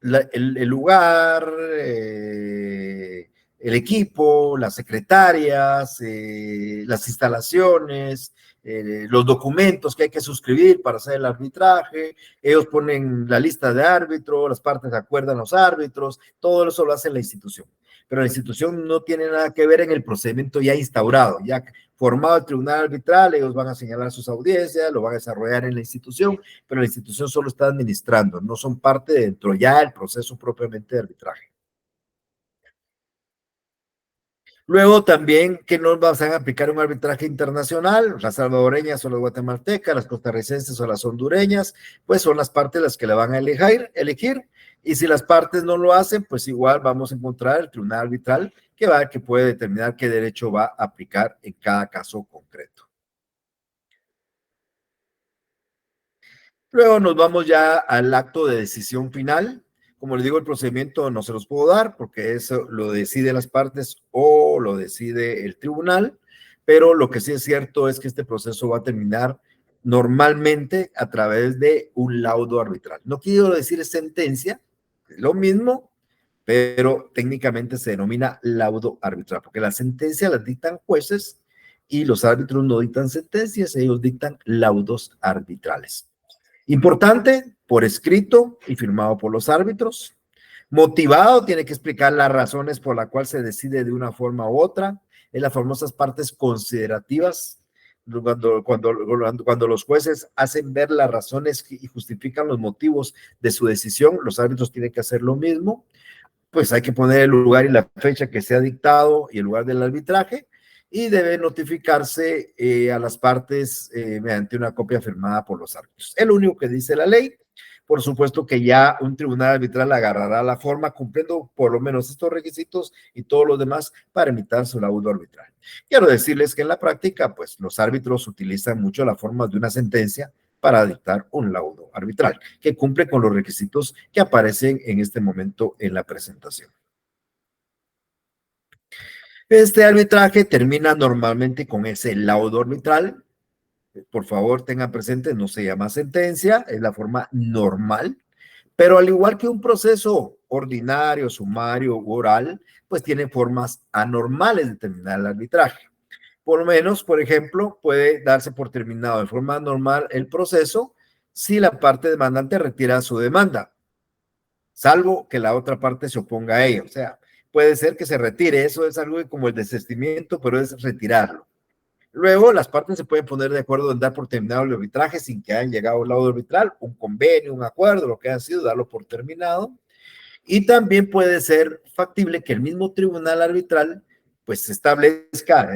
el lugar, el equipo, las secretarias, las instalaciones, los documentos que hay que suscribir para hacer el arbitraje. Ellos ponen la lista de árbitros, las partes acuerdan los árbitros, todo eso lo hace la institución. Pero la institución no tiene nada que ver en el procedimiento ya instaurado, ya formado el tribunal arbitral, ellos van a señalar sus audiencias, lo van a desarrollar en la institución, pero la institución solo está administrando, no son parte dentro ya del proceso propiamente de arbitraje. Luego también que nos van a aplicar un arbitraje internacional, las salvadoreñas o las guatemaltecas, las costarricenses o las hondureñas, pues son las partes las que la van a elegir Y si las partes no lo hacen, pues igual vamos a encontrar el tribunal arbitral que puede determinar qué derecho va a aplicar en cada caso concreto. Luego nos vamos ya al acto de decisión final. Como les digo, el procedimiento no se los puedo dar porque eso lo decide las partes o lo decide el tribunal, pero lo que sí es cierto es que este proceso va a terminar normalmente a través de un laudo arbitral. No quiero decir sentencia, es lo mismo, pero técnicamente se denomina laudo arbitral, porque la sentencia las dictan jueces y los árbitros no dictan sentencias, ellos dictan laudos arbitrales. Importante, por escrito y firmado por los árbitros. Motivado, tiene que explicar las razones por las cuales se decide de una forma u otra. En las famosas partes considerativas, cuando los jueces hacen ver las razones y justifican los motivos de su decisión, los árbitros tienen que hacer lo mismo. Pues hay que poner el lugar y la fecha que se ha dictado y el lugar del arbitraje, y debe notificarse a las partes mediante una copia firmada por los árbitros. Es lo único que dice la ley. Por supuesto que ya un tribunal arbitral agarrará la forma cumpliendo por lo menos estos requisitos y todos los demás para emitir su laudo arbitral. Quiero decirles que en la práctica, pues los árbitros utilizan mucho la forma de una sentencia para dictar un laudo arbitral que cumple con los requisitos que aparecen en este momento en la presentación. Este arbitraje termina normalmente con ese laudo arbitral. Por favor, tengan presente, no se llama sentencia, es la forma normal, pero al igual que un proceso ordinario, sumario u oral, pues tiene formas anormales de terminar el arbitraje. Por lo menos, por ejemplo, puede darse por terminado de forma normal el proceso si la parte demandante retira su demanda, salvo que la otra parte se oponga a ello. O sea, puede ser que se retire, eso es algo como el desistimiento, pero es retirarlo. Luego, las partes se pueden poner de acuerdo en dar por terminado el arbitraje sin que hayan llegado a un laudo arbitral, un convenio, un acuerdo, lo que haya sido, darlo por terminado. Y también puede ser factible que el mismo tribunal arbitral pues establezca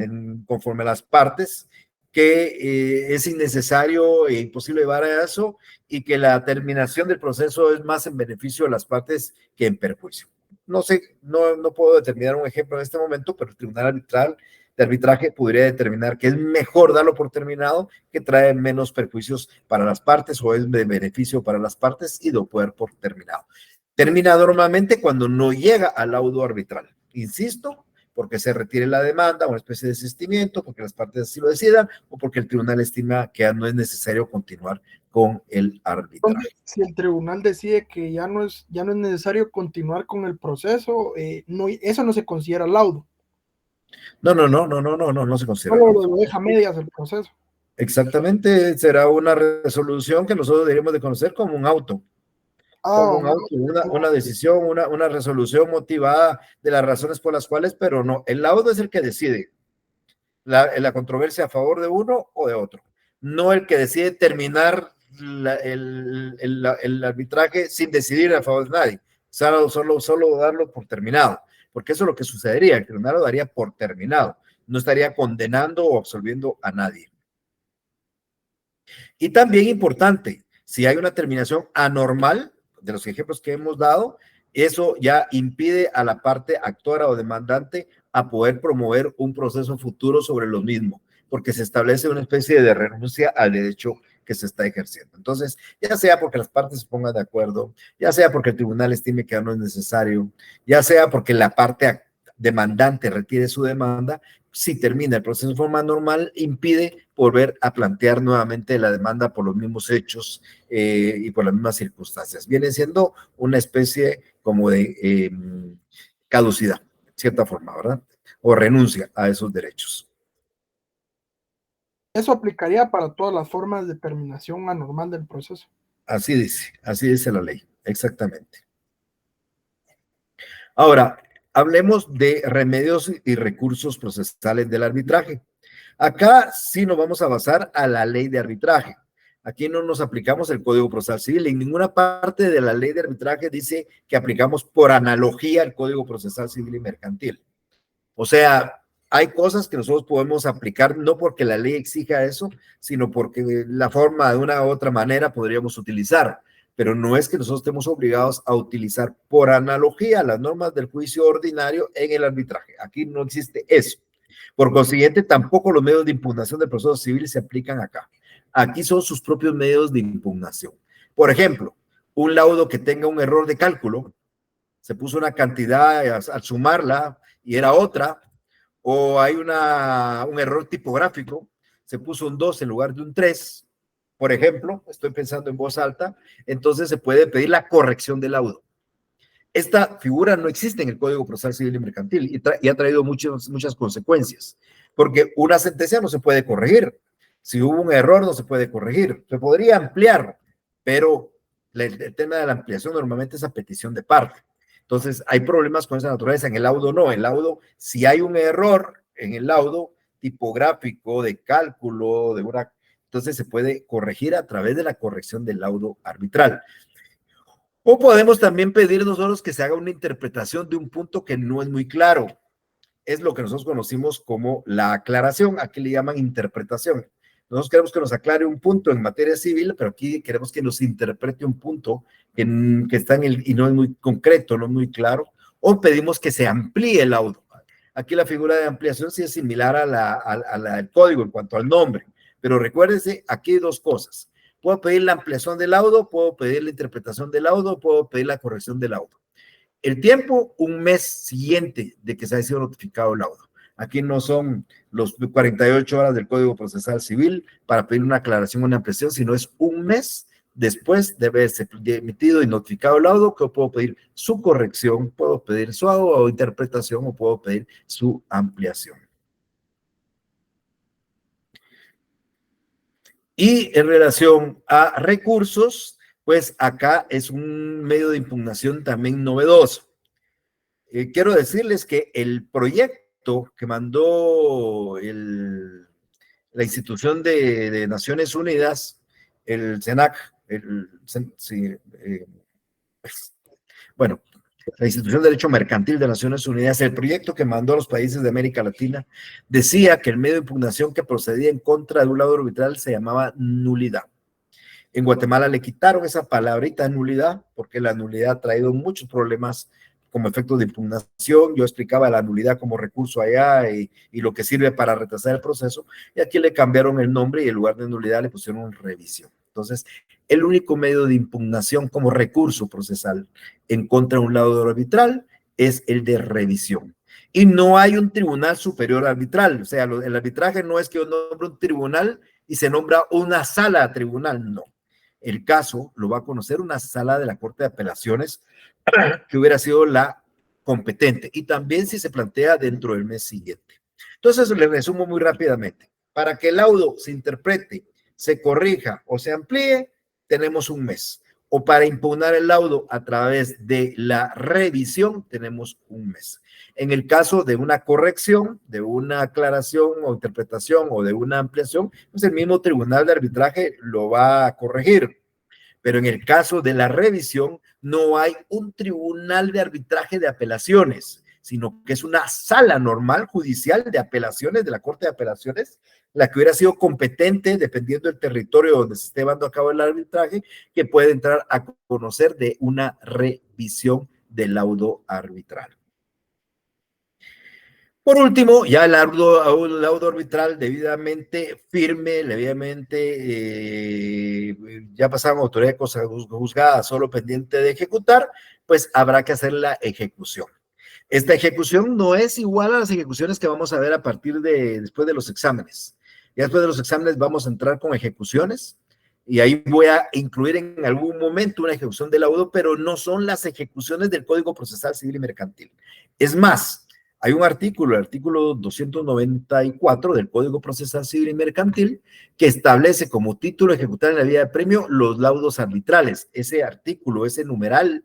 conforme a las partes que es innecesario e imposible llevar a eso y que la terminación del proceso es más en beneficio de las partes que en perjuicio. No sé, no puedo determinar un ejemplo en este momento, pero el tribunal arbitral de arbitraje podría determinar que es mejor darlo por terminado, que trae menos perjuicios para las partes o es de beneficio para las partes y lo puede dar por terminado. Termina normalmente cuando no llega al laudo arbitral. Insisto, porque se retire la demanda, una especie de desistimiento, porque las partes así lo decidan o porque el tribunal estima que ya no es necesario continuar con el arbitraje. Si el tribunal decide que ya no es necesario continuar con el proceso, eso no se considera laudo. No se considera. Solo lo deja medias el proceso. Exactamente, será una resolución que nosotros deberíamos de conocer como un auto. Como un auto, una decisión, una resolución motivada de las razones por las cuales, pero no, el laudo es el que decide la controversia a favor de uno o de otro, no el que decide terminar el arbitraje sin decidir a favor de nadie, solo darlo por terminado, porque eso es lo que sucedería, el tribunal lo daría por terminado, no estaría condenando o absolviendo a nadie. Y también importante, si hay una terminación anormal, de los ejemplos que hemos dado, eso ya impide a la parte actora o demandante a poder promover un proceso futuro sobre lo mismo, porque se establece una especie de renuncia al derecho que se está ejerciendo. Entonces, ya sea porque las partes se pongan de acuerdo, ya sea porque el tribunal estime que no es necesario, ya sea porque la parte demandante retire su demanda, si termina el proceso de forma normal, impide volver a plantear nuevamente la demanda por los mismos hechos y por las mismas circunstancias. Viene siendo una especie como de caducidad, de cierta forma, ¿verdad? O renuncia a esos derechos. Eso aplicaría para todas las formas de terminación anormal del proceso. Así dice la ley, exactamente. Ahora, hablemos de remedios y recursos procesales del arbitraje. Acá sí nos vamos a basar a la ley de arbitraje. Aquí no nos aplicamos el Código Procesal Civil. En ninguna parte de la ley de arbitraje dice que aplicamos por analogía el Código Procesal Civil y Mercantil. O sea, hay cosas que nosotros podemos aplicar no porque la ley exija eso, sino porque la forma de una u otra manera podríamos utilizar. pero no es que nosotros estemos obligados a utilizar por analogía las normas del juicio ordinario en el arbitraje. Aquí no existe eso. Por consiguiente, tampoco los medios de impugnación del proceso civil se aplican acá. Aquí son sus propios medios de impugnación. Por ejemplo, un laudo que tenga un error de cálculo, se puso una cantidad al sumarla y era otra, o hay un error tipográfico, se puso un 2 en lugar de un 3, por ejemplo, estoy pensando en voz alta, entonces se puede pedir la corrección del laudo. Esta figura no existe en el Código Procesal Civil y Mercantil y ha traído muchas consecuencias, porque una sentencia no se puede corregir. Si hubo un error, no se puede corregir. Se podría ampliar, pero el tema de la ampliación normalmente es a petición de parte. Entonces, hay problemas con esa naturaleza. En el laudo no. En el laudo, si hay un error en el laudo tipográfico, de cálculo, entonces se puede corregir a través de la corrección del laudo arbitral. O podemos también pedir nosotros que se haga una interpretación de un punto que no es muy claro. Es lo que nosotros conocimos como la aclaración. Aquí le llaman interpretación. Nosotros queremos que nos aclare un punto en materia civil, pero aquí queremos que nos interprete un punto que está y no es muy concreto, no es muy claro. O pedimos que se amplíe el laudo. Aquí la figura de ampliación sí es similar al código en cuanto al nombre. Pero recuérdense, aquí hay dos cosas. Puedo pedir la ampliación del laudo, puedo pedir la interpretación del laudo, puedo pedir la corrección del laudo. El tiempo, un mes siguiente de que se haya sido notificado el laudo. Aquí no son los 48 horas del Código Procesal Civil para pedir una aclaración o una ampliación, sino es un mes después de haberse emitido y notificado el laudo que puedo pedir su corrección, puedo pedir su interpretación o puedo pedir su ampliación. Y en relación a recursos, pues acá es un medio de impugnación también novedoso. Quiero decirles que el proyecto que mandó la institución de Naciones Unidas, el CENAC, bueno, la Institución de Derecho Mercantil de Naciones Unidas, el proyecto que mandó a los países de América Latina, decía que el medio de impugnación que procedía en contra de un laudo arbitral se llamaba nulidad. En Guatemala le quitaron esa palabrita nulidad, porque la nulidad ha traído muchos problemas como efecto de impugnación. Yo explicaba la nulidad como recurso allá y lo que sirve para retrasar el proceso, y aquí le cambiaron el nombre y en lugar de nulidad le pusieron revisión. Entonces, el único medio de impugnación como recurso procesal en contra de un laudo arbitral es el de revisión. Y no hay un tribunal superior arbitral, o sea, el arbitraje no es que yo nombre un tribunal y se nombra una sala tribunal, no. El caso lo va a conocer una sala de la Corte de Apelaciones que hubiera sido la competente, y también si se plantea dentro del mes siguiente. Entonces, le resumo muy rápidamente. Para que el laudo se interprete, se corrija o se amplíe, tenemos un mes. O para impugnar el laudo a través de la revisión, tenemos un mes. En el caso de una corrección, de una aclaración o interpretación o de una ampliación, pues el mismo tribunal de arbitraje lo va a corregir. Pero en el caso de la revisión, no hay un tribunal de arbitraje de apelaciones, sino que es una sala normal judicial de apelaciones de la Corte de Apelaciones, la que hubiera sido competente, dependiendo del territorio donde se esté llevando a cabo el arbitraje, que puede entrar a conocer de una revisión del laudo arbitral. Por último, ya el laudo arbitral debidamente firme, ya pasaron autoridad de cosa juzgada, solo pendiente de ejecutar, pues habrá que hacer la ejecución. Esta ejecución no es igual a las ejecuciones que vamos a ver a partir de después de los exámenes. Ya después de los exámenes vamos a entrar con ejecuciones y ahí voy a incluir en algún momento una ejecución de laudo, pero no son las ejecuciones del Código Procesal Civil y Mercantil. Es más, hay un artículo, el artículo 294 del Código Procesal Civil y Mercantil, que establece como título ejecutar en la vía de premio los laudos arbitrales. Ese artículo, ese numeral,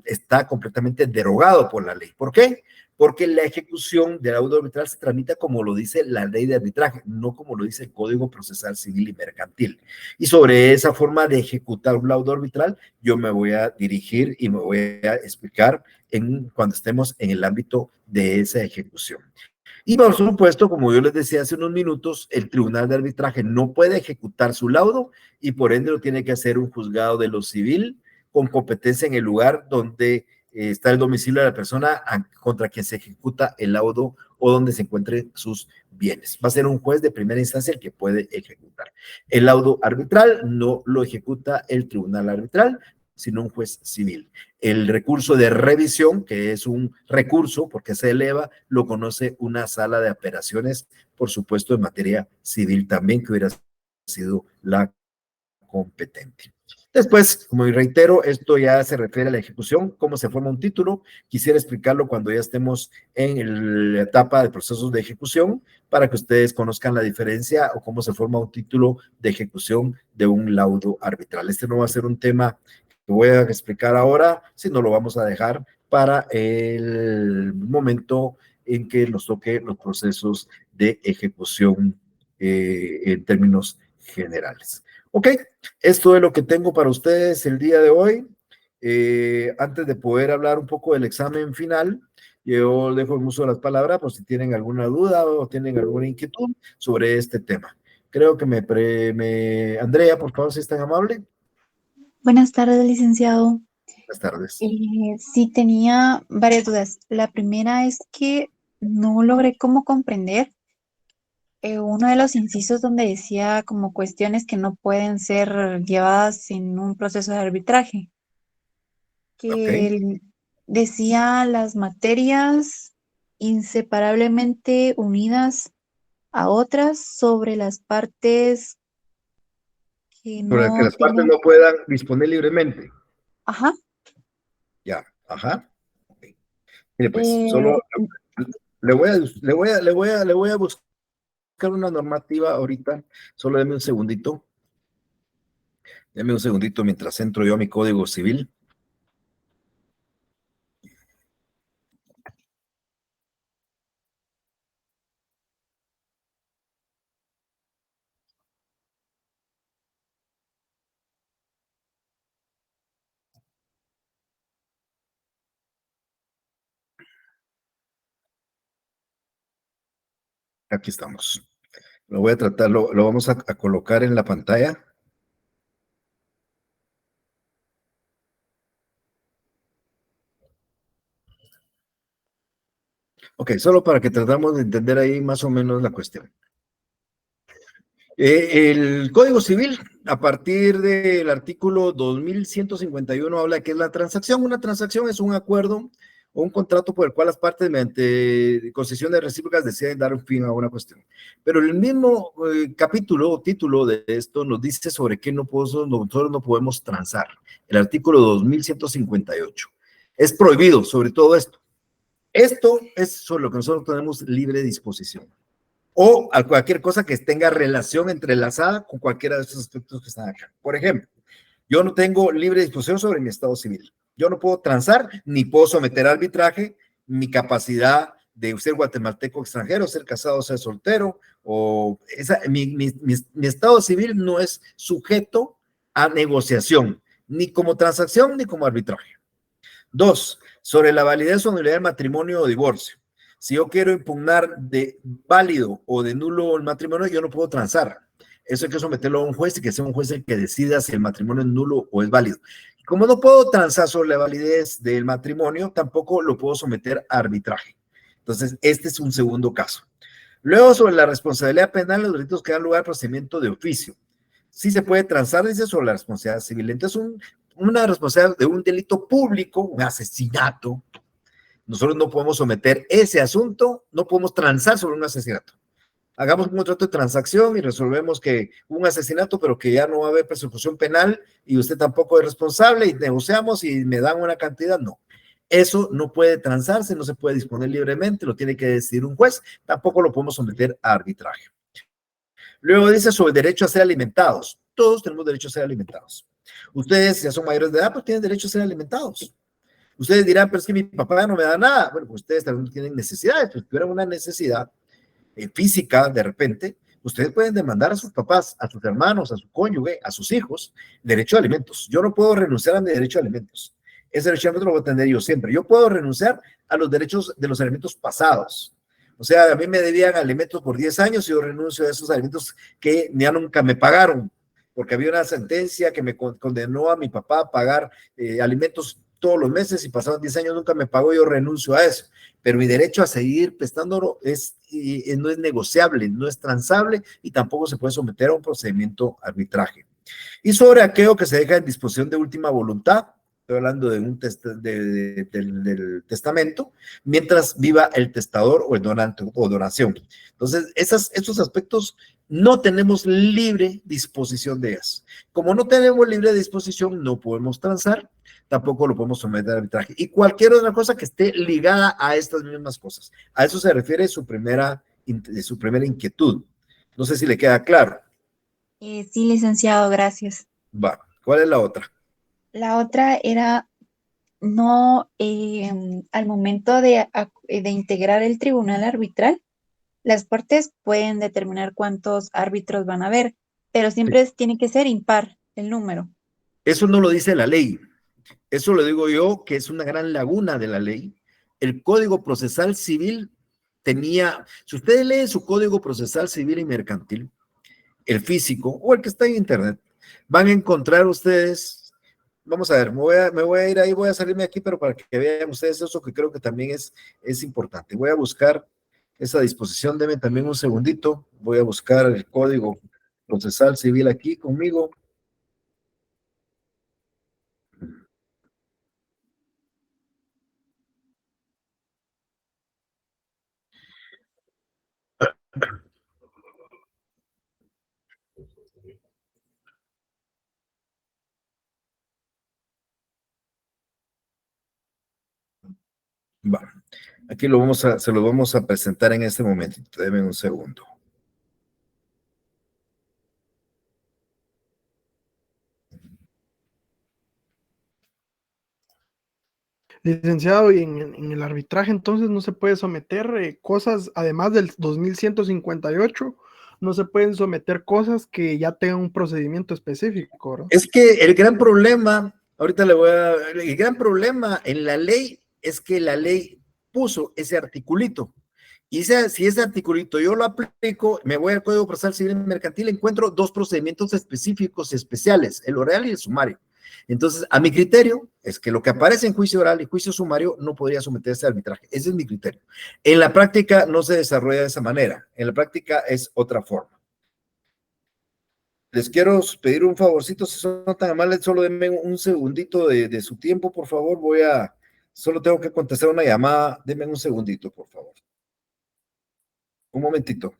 está completamente derogado por la ley. ¿Por qué? Porque la ejecución del laudo arbitral se tramita como lo dice la ley de arbitraje, no como lo dice el Código Procesal Civil y Mercantil. Y sobre esa forma de ejecutar un laudo arbitral, yo me voy a dirigir y me voy a explicar cuando estemos en el ámbito de esa ejecución. Y por supuesto, como yo les decía hace unos minutos, el tribunal de arbitraje no puede ejecutar su laudo y por ende lo tiene que hacer un juzgado de lo civil con competencia en el lugar donde está el domicilio de la persona contra quien se ejecuta el laudo o donde se encuentren sus bienes. Va a ser un juez de primera instancia el que puede ejecutar. El laudo arbitral no lo ejecuta el tribunal arbitral, sino un juez civil. El recurso de revisión, que es un recurso porque se eleva, lo conoce una sala de apelaciones, por supuesto, en materia civil también, que hubiera sido la competente. Después, como reitero, esto ya se refiere a la ejecución, cómo se forma un título. Quisiera explicarlo cuando ya estemos en la etapa de procesos de ejecución para que ustedes conozcan la diferencia o cómo se forma un título de ejecución de un laudo arbitral. Este no va a ser un tema que voy a explicar ahora, sino lo vamos a dejar para el momento en que nos toque los procesos de ejecución en términos generales. Ok, esto es lo que tengo para ustedes el día de hoy. Antes de poder hablar un poco del examen final, yo dejo en uso las palabras por si tienen alguna duda o tienen alguna inquietud sobre este tema. Creo que Andrea, por favor, si es tan amable. Buenas tardes, licenciado. Buenas tardes. Sí, tenía varias dudas. La primera es que no logré cómo comprender uno de los incisos donde decía como cuestiones que no pueden ser llevadas en un proceso de arbitraje, Ok, que decía las materias inseparablemente unidas a otras sobre las partes que para que no las partes tienen... no puedan disponer libremente. Ajá. Ya, ajá. Ok. Mire, pues, Eh, solo le voy a buscar una normativa ahorita. Solo deme un segundito. Deme un segundito mientras entro yo a mi código civil. Aquí estamos. Lo voy a tratar, lo vamos a colocar en la pantalla. Ok, solo para que tratamos de entender ahí más o menos la cuestión. El Código Civil, a partir del artículo 2151, habla de que es la transacción. Una transacción es un acuerdo o un contrato por el cual las partes, mediante concesiones recíprocas, deciden dar un fin a una cuestión. Pero el mismo capítulo o título de esto nos dice sobre qué nosotros no podemos transar. El artículo 2158. Es prohibido sobre todo esto. Esto es sobre lo que nosotros tenemos libre disposición o a cualquier cosa que tenga relación entrelazada con cualquiera de estos aspectos que están acá. Por ejemplo, yo no tengo libre disposición sobre mi estado civil. Yo no puedo transar ni puedo someter a arbitraje mi capacidad de ser guatemalteco extranjero, ser casado, ser soltero, o mi estado civil no es sujeto a negociación, ni como transacción ni como arbitraje. Dos, sobre la validez o nulidad del matrimonio o divorcio. Si yo quiero impugnar de válido o de nulo el matrimonio, yo no puedo transar. Eso hay que someterlo a un juez y que sea un juez el que decida si el matrimonio es nulo o es válido. Como no puedo transar sobre la validez del matrimonio, tampoco lo puedo someter a arbitraje. Entonces, este es un segundo caso. Luego, sobre la responsabilidad penal, los delitos que dan lugar al procedimiento de oficio. Sí se puede transar, dice, sobre la responsabilidad civil. Entonces, una responsabilidad de un delito público, un asesinato, nosotros no podemos someter ese asunto, no podemos transar sobre un asesinato. Hagamos un contrato de transacción y resolvemos que un asesinato, pero que ya no va a haber persecución penal y usted tampoco es responsable y negociamos y me dan una cantidad, no. Eso no puede transarse, no se puede disponer libremente, lo tiene que decidir un juez, tampoco lo podemos someter a arbitraje. Luego dice sobre el derecho a ser alimentados. Todos tenemos derecho a ser alimentados. Ustedes ya son mayores de edad, pues tienen derecho a ser alimentados. Ustedes dirán, pero es que mi papá no me da nada. Bueno, pues ustedes también tienen necesidades, pues si tuvieran una necesidad física de repente, ustedes pueden demandar a sus papás, a sus hermanos, a su cónyuge, a sus hijos, derecho a alimentos. Yo no puedo renunciar a mi derecho a alimentos. Ese derecho a alimentos lo voy a tener yo siempre. Yo puedo renunciar a los derechos de los alimentos pasados. O sea, a mí me debían alimentos por 10 años y yo renuncio a esos alimentos que ya nunca me pagaron, porque había una sentencia que me condenó a mi papá a pagar alimentos todos los meses y pasaban 10 años, nunca me pagó, yo renuncio a eso. Pero mi derecho a seguir prestándolo no es negociable, no es transable y tampoco se puede someter a un procedimiento arbitraje. Y sobre aquello que se deja en disposición de última voluntad, estoy hablando de del testamento, mientras viva el testador o el donante o donación. Entonces, estos aspectos no tenemos libre disposición de ellas. Como no tenemos libre disposición, no podemos transar, tampoco lo podemos someter a arbitraje. Y cualquier otra cosa que esté ligada a estas mismas cosas. A eso se refiere su primera inquietud. No sé si le queda claro. Sí, licenciado, gracias. Va, ¿cuál es la otra? La otra era no, al momento de integrar el tribunal arbitral, las partes pueden determinar cuántos árbitros van a haber, pero siempre tiene que ser impar el número. Eso no lo dice la ley. Eso lo digo yo, que es una gran laguna de la ley. El Código Procesal Civil tenía, si ustedes leen su Código Procesal Civil y Mercantil, el físico o el que está en internet, van a encontrar ustedes, vamos a ver, me voy a ir ahí, voy a salirme aquí, pero para que vean ustedes eso que creo que también es importante. Voy a buscar esa disposición, denme también un segundito, voy a buscar el Código Procesal Civil aquí conmigo. Va. Aquí se lo vamos a presentar en este momento. Denme un segundo. Licenciado, y en el arbitraje entonces no se puede someter cosas, además del 2158, no se pueden someter cosas que ya tengan un procedimiento específico, ¿verdad? Es que el gran problema, ahorita el gran problema en la ley es que la ley puso ese articulito. Y si ese articulito yo lo aplico, me voy al Código Procesal Civil y Mercantil, encuentro dos procedimientos específicos y especiales, el oral y el sumario. Entonces, a mi criterio, es que lo que aparece en juicio oral y juicio sumario no podría someterse a arbitraje. Ese es mi criterio. En la práctica no se desarrolla de esa manera. En la práctica es otra forma. Les quiero pedir un favorcito, si son tan amables, solo denme un segundito de su tiempo, por favor. Solo tengo que contestar una llamada. Denme un segundito, por favor. Un momentito.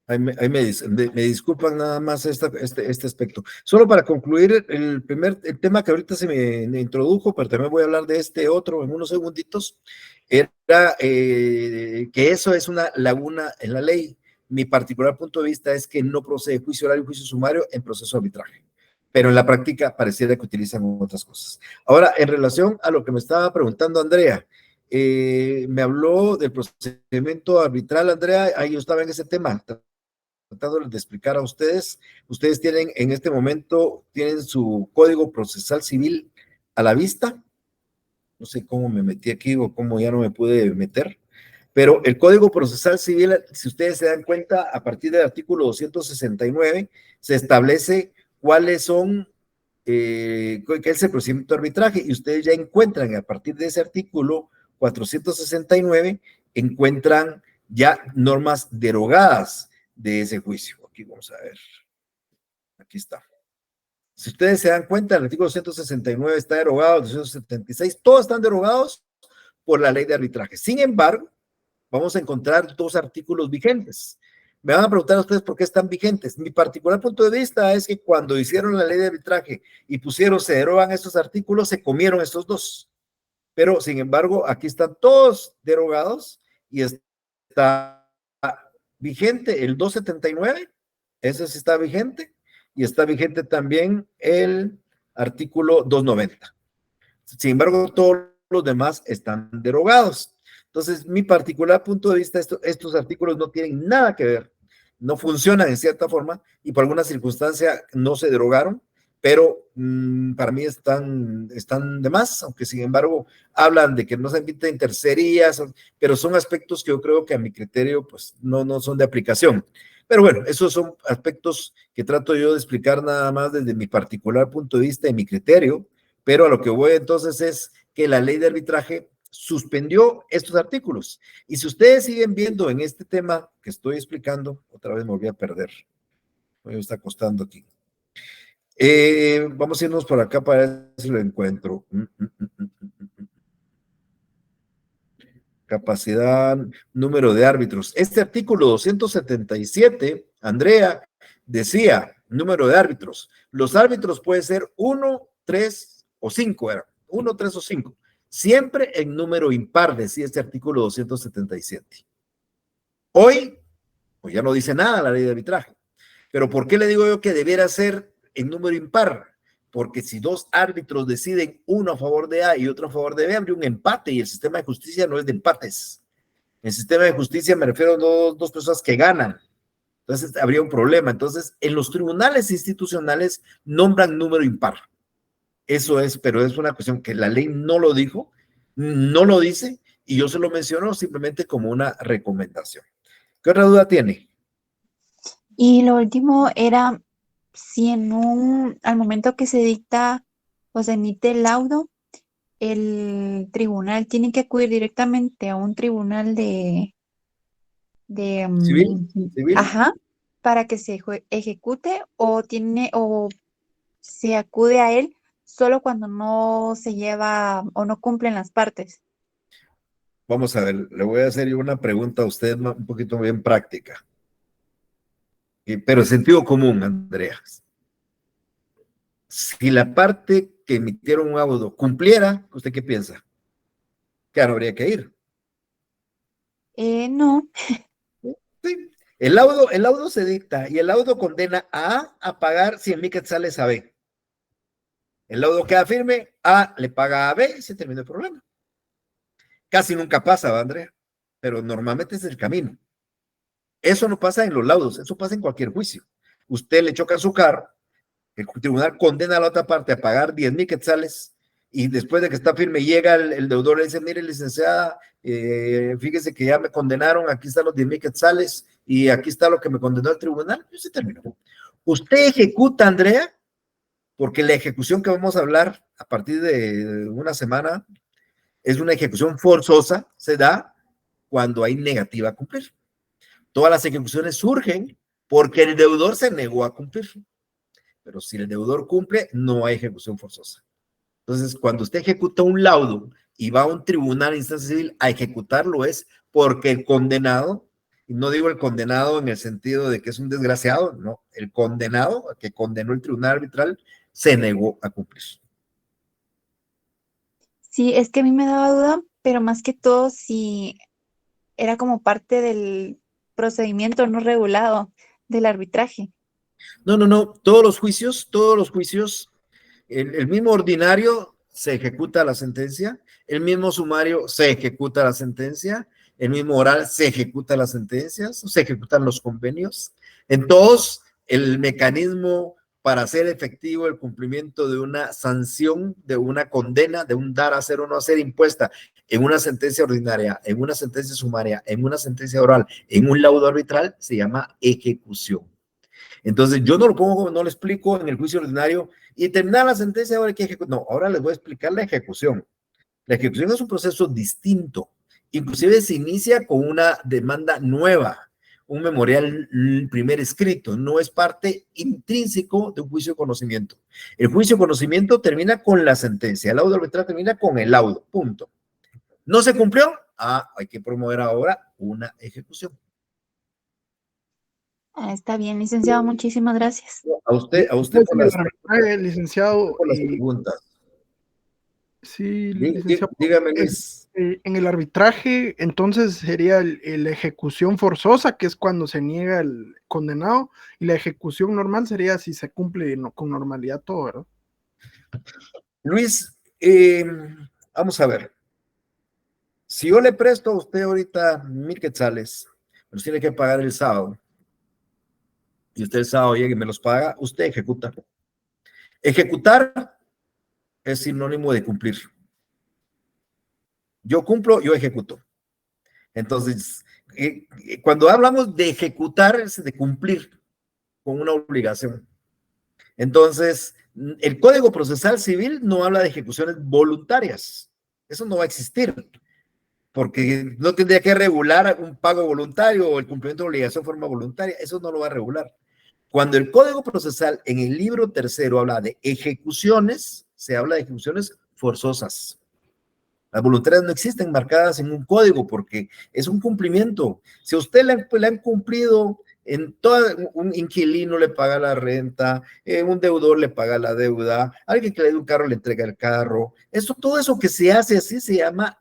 Ahí me disculpan nada más este aspecto. Solo para concluir el tema que ahorita se me introdujo, pero también voy a hablar de este otro en unos segunditos, era que eso es una laguna en la ley. Mi particular punto de vista es que no procede juicio oral y juicio sumario en proceso de arbitraje, pero en la práctica pareciera que utilizan otras cosas. Ahora, en relación a lo que me estaba preguntando Andrea, me habló del procedimiento arbitral, Andrea, ahí yo estaba en ese tema. tratando de explicar a ustedes. Ustedes tienen en este momento, tienen su Código Procesal Civil a la vista. No sé cómo me metí aquí o cómo ya no me pude meter. Pero el Código Procesal Civil, si ustedes se dan cuenta, a partir del artículo 269, se establece cuáles son, qué es el procedimiento de arbitraje, y ustedes ya encuentran, a partir de ese artículo 469, encuentran ya normas derogadas de ese juicio. Aquí vamos a ver. Aquí está. Si ustedes se dan cuenta, el artículo 169 está derogado, el 276, todos están derogados por la ley de arbitraje. Sin embargo, vamos a encontrar dos artículos vigentes. Me van a preguntar a ustedes por qué están vigentes. Mi particular punto de vista es que cuando hicieron la ley de arbitraje y pusieron, se derogan estos artículos, se comieron estos dos. Pero, sin embargo, aquí están todos derogados y está vigente el 279, ese sí está vigente, y está vigente también el artículo 290. Sin embargo, todos los demás están derogados. Entonces, mi particular punto de vista, estos artículos no tienen nada que ver, no funcionan en cierta forma y por alguna circunstancia no se derogaron, pero para mí están de más, aunque sin embargo hablan de que no se emiten tercerías, pero son aspectos que yo creo que a mi criterio pues no son de aplicación. Pero bueno, esos son aspectos que trato yo de explicar nada más desde mi particular punto de vista y mi criterio, pero a lo que voy entonces es que la ley de arbitraje suspendió estos artículos. Y si ustedes siguen viendo en este tema que estoy explicando, otra vez me voy a perder. Me está costando aquí. Vamos a irnos por acá para ver si lo encuentro. Capacidad, número de árbitros. Este artículo 277, Andrea, decía, número de árbitros. Los árbitros pueden ser 1, 3 o 5, era 1, 3 o 5. Siempre en número impar, decía este artículo 277. Hoy, pues ya no dice nada la ley de arbitraje. Pero ¿por qué le digo yo que debiera ser en número impar? Porque si dos árbitros deciden uno a favor de A y otro a favor de B, habría un empate y el sistema de justicia no es de empates. El sistema de justicia me refiero a dos personas que ganan. Entonces habría un problema. Entonces, en los tribunales institucionales nombran número impar. Eso es, pero es una cuestión que la ley no lo dijo, no lo dice, y yo se lo menciono simplemente como una recomendación. ¿Qué otra duda tiene? Y lo último era si al momento que se dicta o se emite el laudo, el tribunal tiene que acudir directamente a un tribunal ¿Civil? ajá, para que se ejecute o se acude a él solo cuando no se lleva o no cumplen las partes. Vamos a ver, le voy a hacer yo una pregunta a usted un poquito bien práctica. Pero sentido común, Andrea. Si la parte que emitieron un laudo cumpliera, ¿usted qué piensa? Que no habría que ir. No. Sí. El laudo se dicta y el laudo condena a pagar 100,000 quetzales a B. El laudo queda firme, A le paga a B y se terminó el problema. Casi nunca pasa, ¿va, Andrea? Pero normalmente es el camino. Eso no pasa en los laudos, eso pasa en cualquier juicio. Usted le choca su carro, el tribunal condena a la otra parte a pagar 10,000 quetzales y después de que está firme llega el deudor y le dice, mire, licenciada, fíjese que ya me condenaron, aquí están los 10,000 quetzales y aquí está lo que me condenó el tribunal, y se terminó. Usted ejecuta, Andrea, porque la ejecución que vamos a hablar a partir de una semana es una ejecución forzosa, se da cuando hay negativa a cumplir. Todas las ejecuciones surgen porque el deudor se negó a cumplir. Pero si el deudor cumple, no hay ejecución forzosa. Entonces, cuando usted ejecuta un laudo y va a un tribunal de instancia civil a ejecutarlo es porque el condenado, y no digo el condenado en el sentido de que es un desgraciado, no, el condenado que condenó el tribunal arbitral se negó a cumplir. Sí, es que a mí me daba duda, pero más que todo si era como parte del procedimiento no regulado del arbitraje. No, todos los juicios, el mismo ordinario se ejecuta la sentencia, el mismo sumario se ejecuta la sentencia, el mismo oral se ejecuta las sentencias, se ejecutan los convenios. En todos, el mecanismo para hacer efectivo el cumplimiento de una sanción, de una condena, de un dar, hacer o no hacer impuesta en una sentencia ordinaria, en una sentencia sumaria, en una sentencia oral, en un laudo arbitral, se llama ejecución. Entonces, yo no lo pongo, no lo explico en el juicio ordinario y terminar la sentencia, ahora hay que ejecutar. No, ahora les voy a explicar la ejecución. La ejecución es un proceso distinto. Inclusive se inicia con una demanda nueva, un memorial primer escrito, no es parte intrínseco de un juicio de conocimiento. El juicio de conocimiento termina con la sentencia, el laudo arbitral termina con el laudo, punto. ¿No se cumplió? Hay que promover ahora una ejecución. Está bien, licenciado, muchísimas gracias. A usted licenciado. por las preguntas. Sí, licenciado. Dígame, Luis. En el arbitraje, entonces sería la ejecución forzosa, que es cuando se niega el condenado, y la ejecución normal sería si se cumple con normalidad todo, ¿verdad? Luis, vamos a ver. Si yo le presto a usted ahorita 1,000 quetzales, me los tiene que pagar el sábado, y usted el sábado llega y me los paga, usted ejecuta. Ejecutar es sinónimo de cumplir. Yo cumplo, yo ejecuto. Entonces, cuando hablamos de ejecutar, es de cumplir con una obligación. Entonces, el Código Procesal Civil no habla de ejecuciones voluntarias. Eso no va a existir, porque no tendría que regular un pago voluntario o el cumplimiento de obligación de forma voluntaria. Eso no lo va a regular. Cuando el Código Procesal en el libro tercero habla de ejecuciones, se habla de ejecuciones forzosas. Las voluntarias no existen marcadas en un código porque es un cumplimiento. Si a usted le han cumplido en todo, un inquilino le paga la renta, un deudor le paga la deuda, alguien que le dé un carro le entrega el carro. Todo eso que se hace así se llama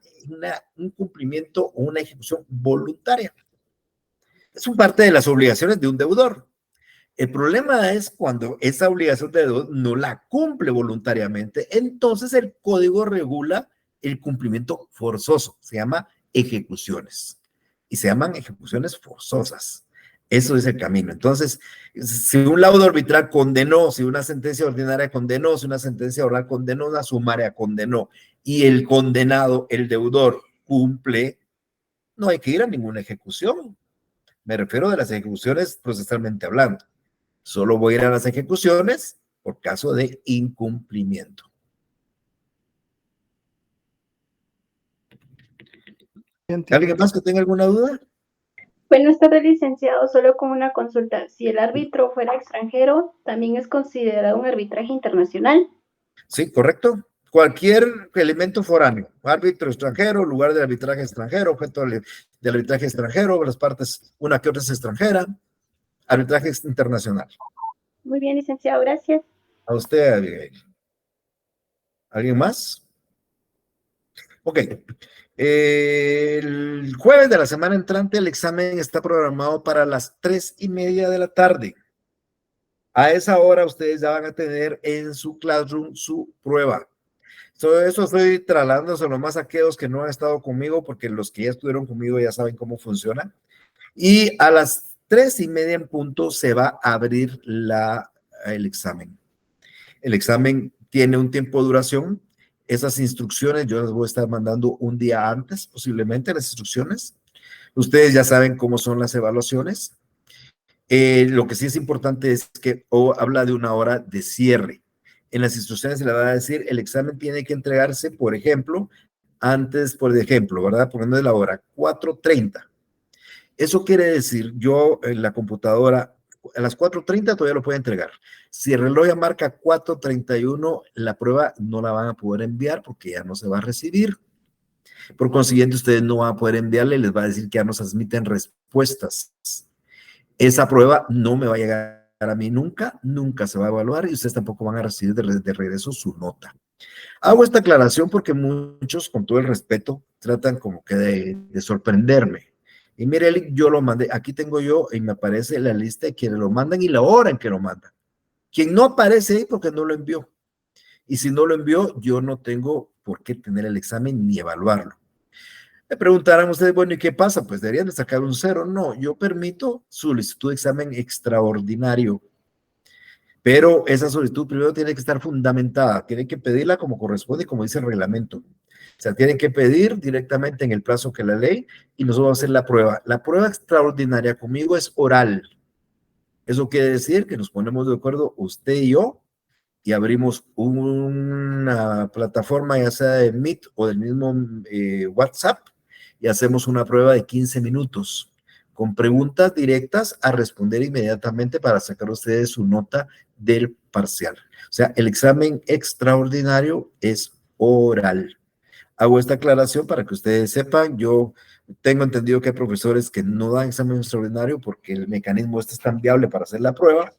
un cumplimiento o una ejecución voluntaria. Es un parte de las obligaciones de un deudor. El problema es cuando esa obligación de deudor no la cumple voluntariamente, entonces el código regula el cumplimiento forzoso, se llama ejecuciones, y se llaman ejecuciones forzosas. Eso es el camino. Entonces, si un laudo arbitral condenó, si una sentencia ordinaria condenó, si una sentencia oral condenó, una sumaria condenó, y el condenado, el deudor, cumple, no hay que ir a ninguna ejecución. Me refiero de las ejecuciones procesalmente hablando. Solo voy a ir a las ejecuciones por caso de incumplimiento. ¿Alguien más que tenga alguna duda? Buenas tardes, licenciado. Solo con una consulta. Si el árbitro fuera extranjero, ¿también es considerado un arbitraje internacional? Sí, correcto. Cualquier elemento foráneo, árbitro extranjero, lugar de arbitraje extranjero, objeto de arbitraje extranjero, las partes, una que otra es extranjera, arbitraje internacional. Muy bien, licenciado, gracias. A usted, Abigail. ¿Alguien más? Ok. El jueves de la semana entrante el examen está programado para las 3:30 de la tarde. A esa hora ustedes ya van a tener en su classroom su prueba. Todo eso estoy trasladándoselo más a aquellos que no han estado conmigo, porque los que ya estuvieron conmigo ya saben cómo funciona. Y a las 3:30 en punto se va a abrir el examen. El examen tiene un tiempo de duración. Esas instrucciones yo las voy a estar mandando un día antes, posiblemente, las instrucciones. Ustedes ya saben cómo son las evaluaciones. Lo que sí es importante es que habla de una hora de cierre. En las instrucciones se le va a decir, el examen tiene que entregarse, por ejemplo, antes, por ejemplo, ¿verdad? Poniendo de la hora 4:30. Eso quiere decir, yo en la computadora, a las 4:30 todavía lo puede entregar. Si el reloj ya marca 4:31, la prueba no la van a poder enviar porque ya no se va a recibir. Por consiguiente, ustedes no van a poder enviarle, les va a decir que ya no se admiten respuestas. Esa prueba no me va a llegar a mí nunca, nunca se va a evaluar y ustedes tampoco van a recibir de regreso su nota. Hago esta aclaración porque muchos, con todo el respeto, tratan como que de sorprenderme. Y mire, Eli, yo lo mandé, aquí tengo yo y me aparece la lista de quienes lo mandan y la hora en que lo mandan. Quien no aparece ahí porque no lo envió. Y si no lo envió, yo no tengo por qué tener el examen ni evaluarlo. Me preguntarán ustedes, bueno, ¿y qué pasa? Pues deberían de sacar un 0. No, yo permito solicitud de examen extraordinario, pero esa solicitud primero tiene que estar fundamentada, tiene que pedirla como corresponde, como dice el reglamento. O sea, tienen que pedir directamente en el plazo que la ley y nosotros vamos a hacer la prueba. La prueba extraordinaria conmigo es oral. Eso quiere decir que nos ponemos de acuerdo usted y yo y abrimos una plataforma, ya sea de Meet o del mismo WhatsApp, y hacemos una prueba de 15 minutos con preguntas directas a responder inmediatamente para sacar ustedes su nota del parcial. O sea, el examen extraordinario es oral. Hago esta aclaración para que ustedes sepan. Yo tengo entendido que hay profesores que no dan examen extraordinario porque el mecanismo este es tan viable para hacer la prueba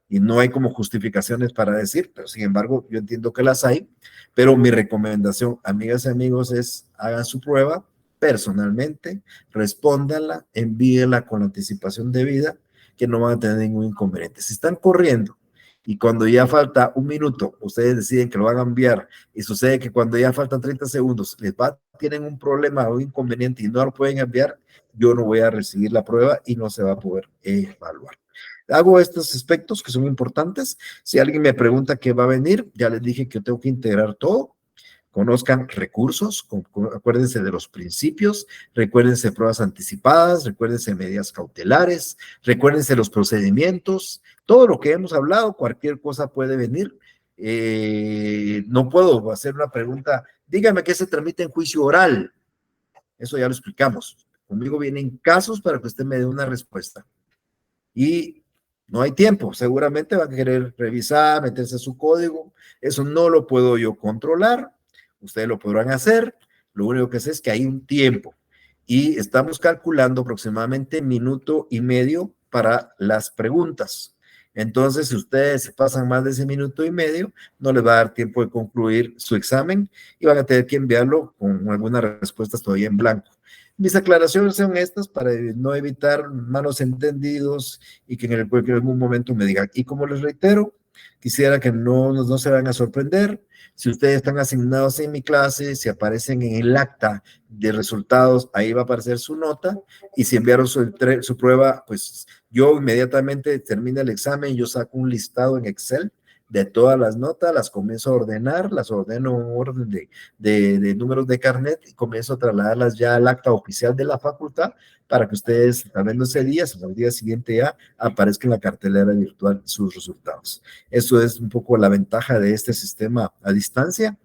y no hay como justificaciones para decir, pero sin embargo yo entiendo que las hay, pero mi recomendación, amigas y amigos, es hagan su prueba personalmente, respóndanla, envíenla con la anticipación debida, que no van a tener ningún inconveniente. Si están corriendo y cuando ya falta un minuto, ustedes deciden que lo van a enviar y sucede que cuando ya faltan 30 segundos, tienen un problema o un inconveniente y no lo pueden enviar, yo no voy a recibir la prueba y no se va a poder evaluar. Hago estos aspectos que son importantes. Si alguien me pregunta qué va a venir, ya les dije que yo tengo que integrar todo. Conozcan recursos, acuérdense de los principios, recuérdense pruebas anticipadas, recuérdense medidas cautelares, recuérdense los procedimientos, todo lo que hemos hablado, cualquier cosa puede venir. No puedo hacer una pregunta, dígame qué se tramita en juicio oral. Eso ya lo explicamos. Conmigo vienen casos para que usted me dé una respuesta. Y no hay tiempo, seguramente va a querer revisar, meterse a su código, eso no lo puedo yo controlar, ustedes lo podrán hacer, lo único que sé es que hay un tiempo y estamos calculando aproximadamente minuto y medio para las preguntas. Entonces, si ustedes pasan más de ese minuto y medio, no les va a dar tiempo de concluir su examen y van a tener que enviarlo con algunas respuestas todavía en blanco. Mis aclaraciones son estas para no evitar malos entendidos y que en algún momento me digan. Y como les reitero, quisiera que no se van a sorprender. Si ustedes están asignados en mi clase, si aparecen en el acta de resultados, ahí va a aparecer su nota. Y si enviaron su prueba, pues yo inmediatamente termino el examen, yo saco un listado en Excel de todas las notas, las comienzo a ordenar, las ordeno en orden de números de carnet y comienzo a trasladarlas ya al acta oficial de la facultad para que ustedes, también ese día, o el día siguiente ya, aparezca en la cartelera virtual sus resultados. Eso es un poco la ventaja de este sistema a distancia,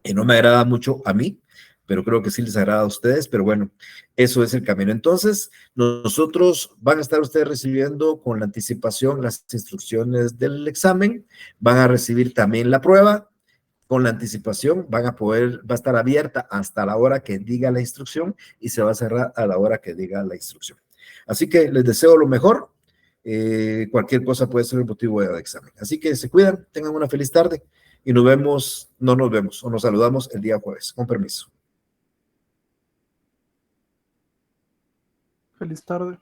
y no me agrada mucho a mí, pero creo que sí les agrada a ustedes, pero bueno, eso es el camino. Entonces, nosotros van a estar ustedes recibiendo con la anticipación las instrucciones del examen, van a recibir también la prueba con la anticipación, va a estar abierta hasta la hora que diga la instrucción y se va a cerrar a la hora que diga la instrucción. Así que les deseo lo mejor. Cualquier cosa puede ser el motivo de examen. Así que se cuidan, tengan una feliz tarde y nos vemos o nos saludamos el día jueves. Con permiso. Feliz tarde.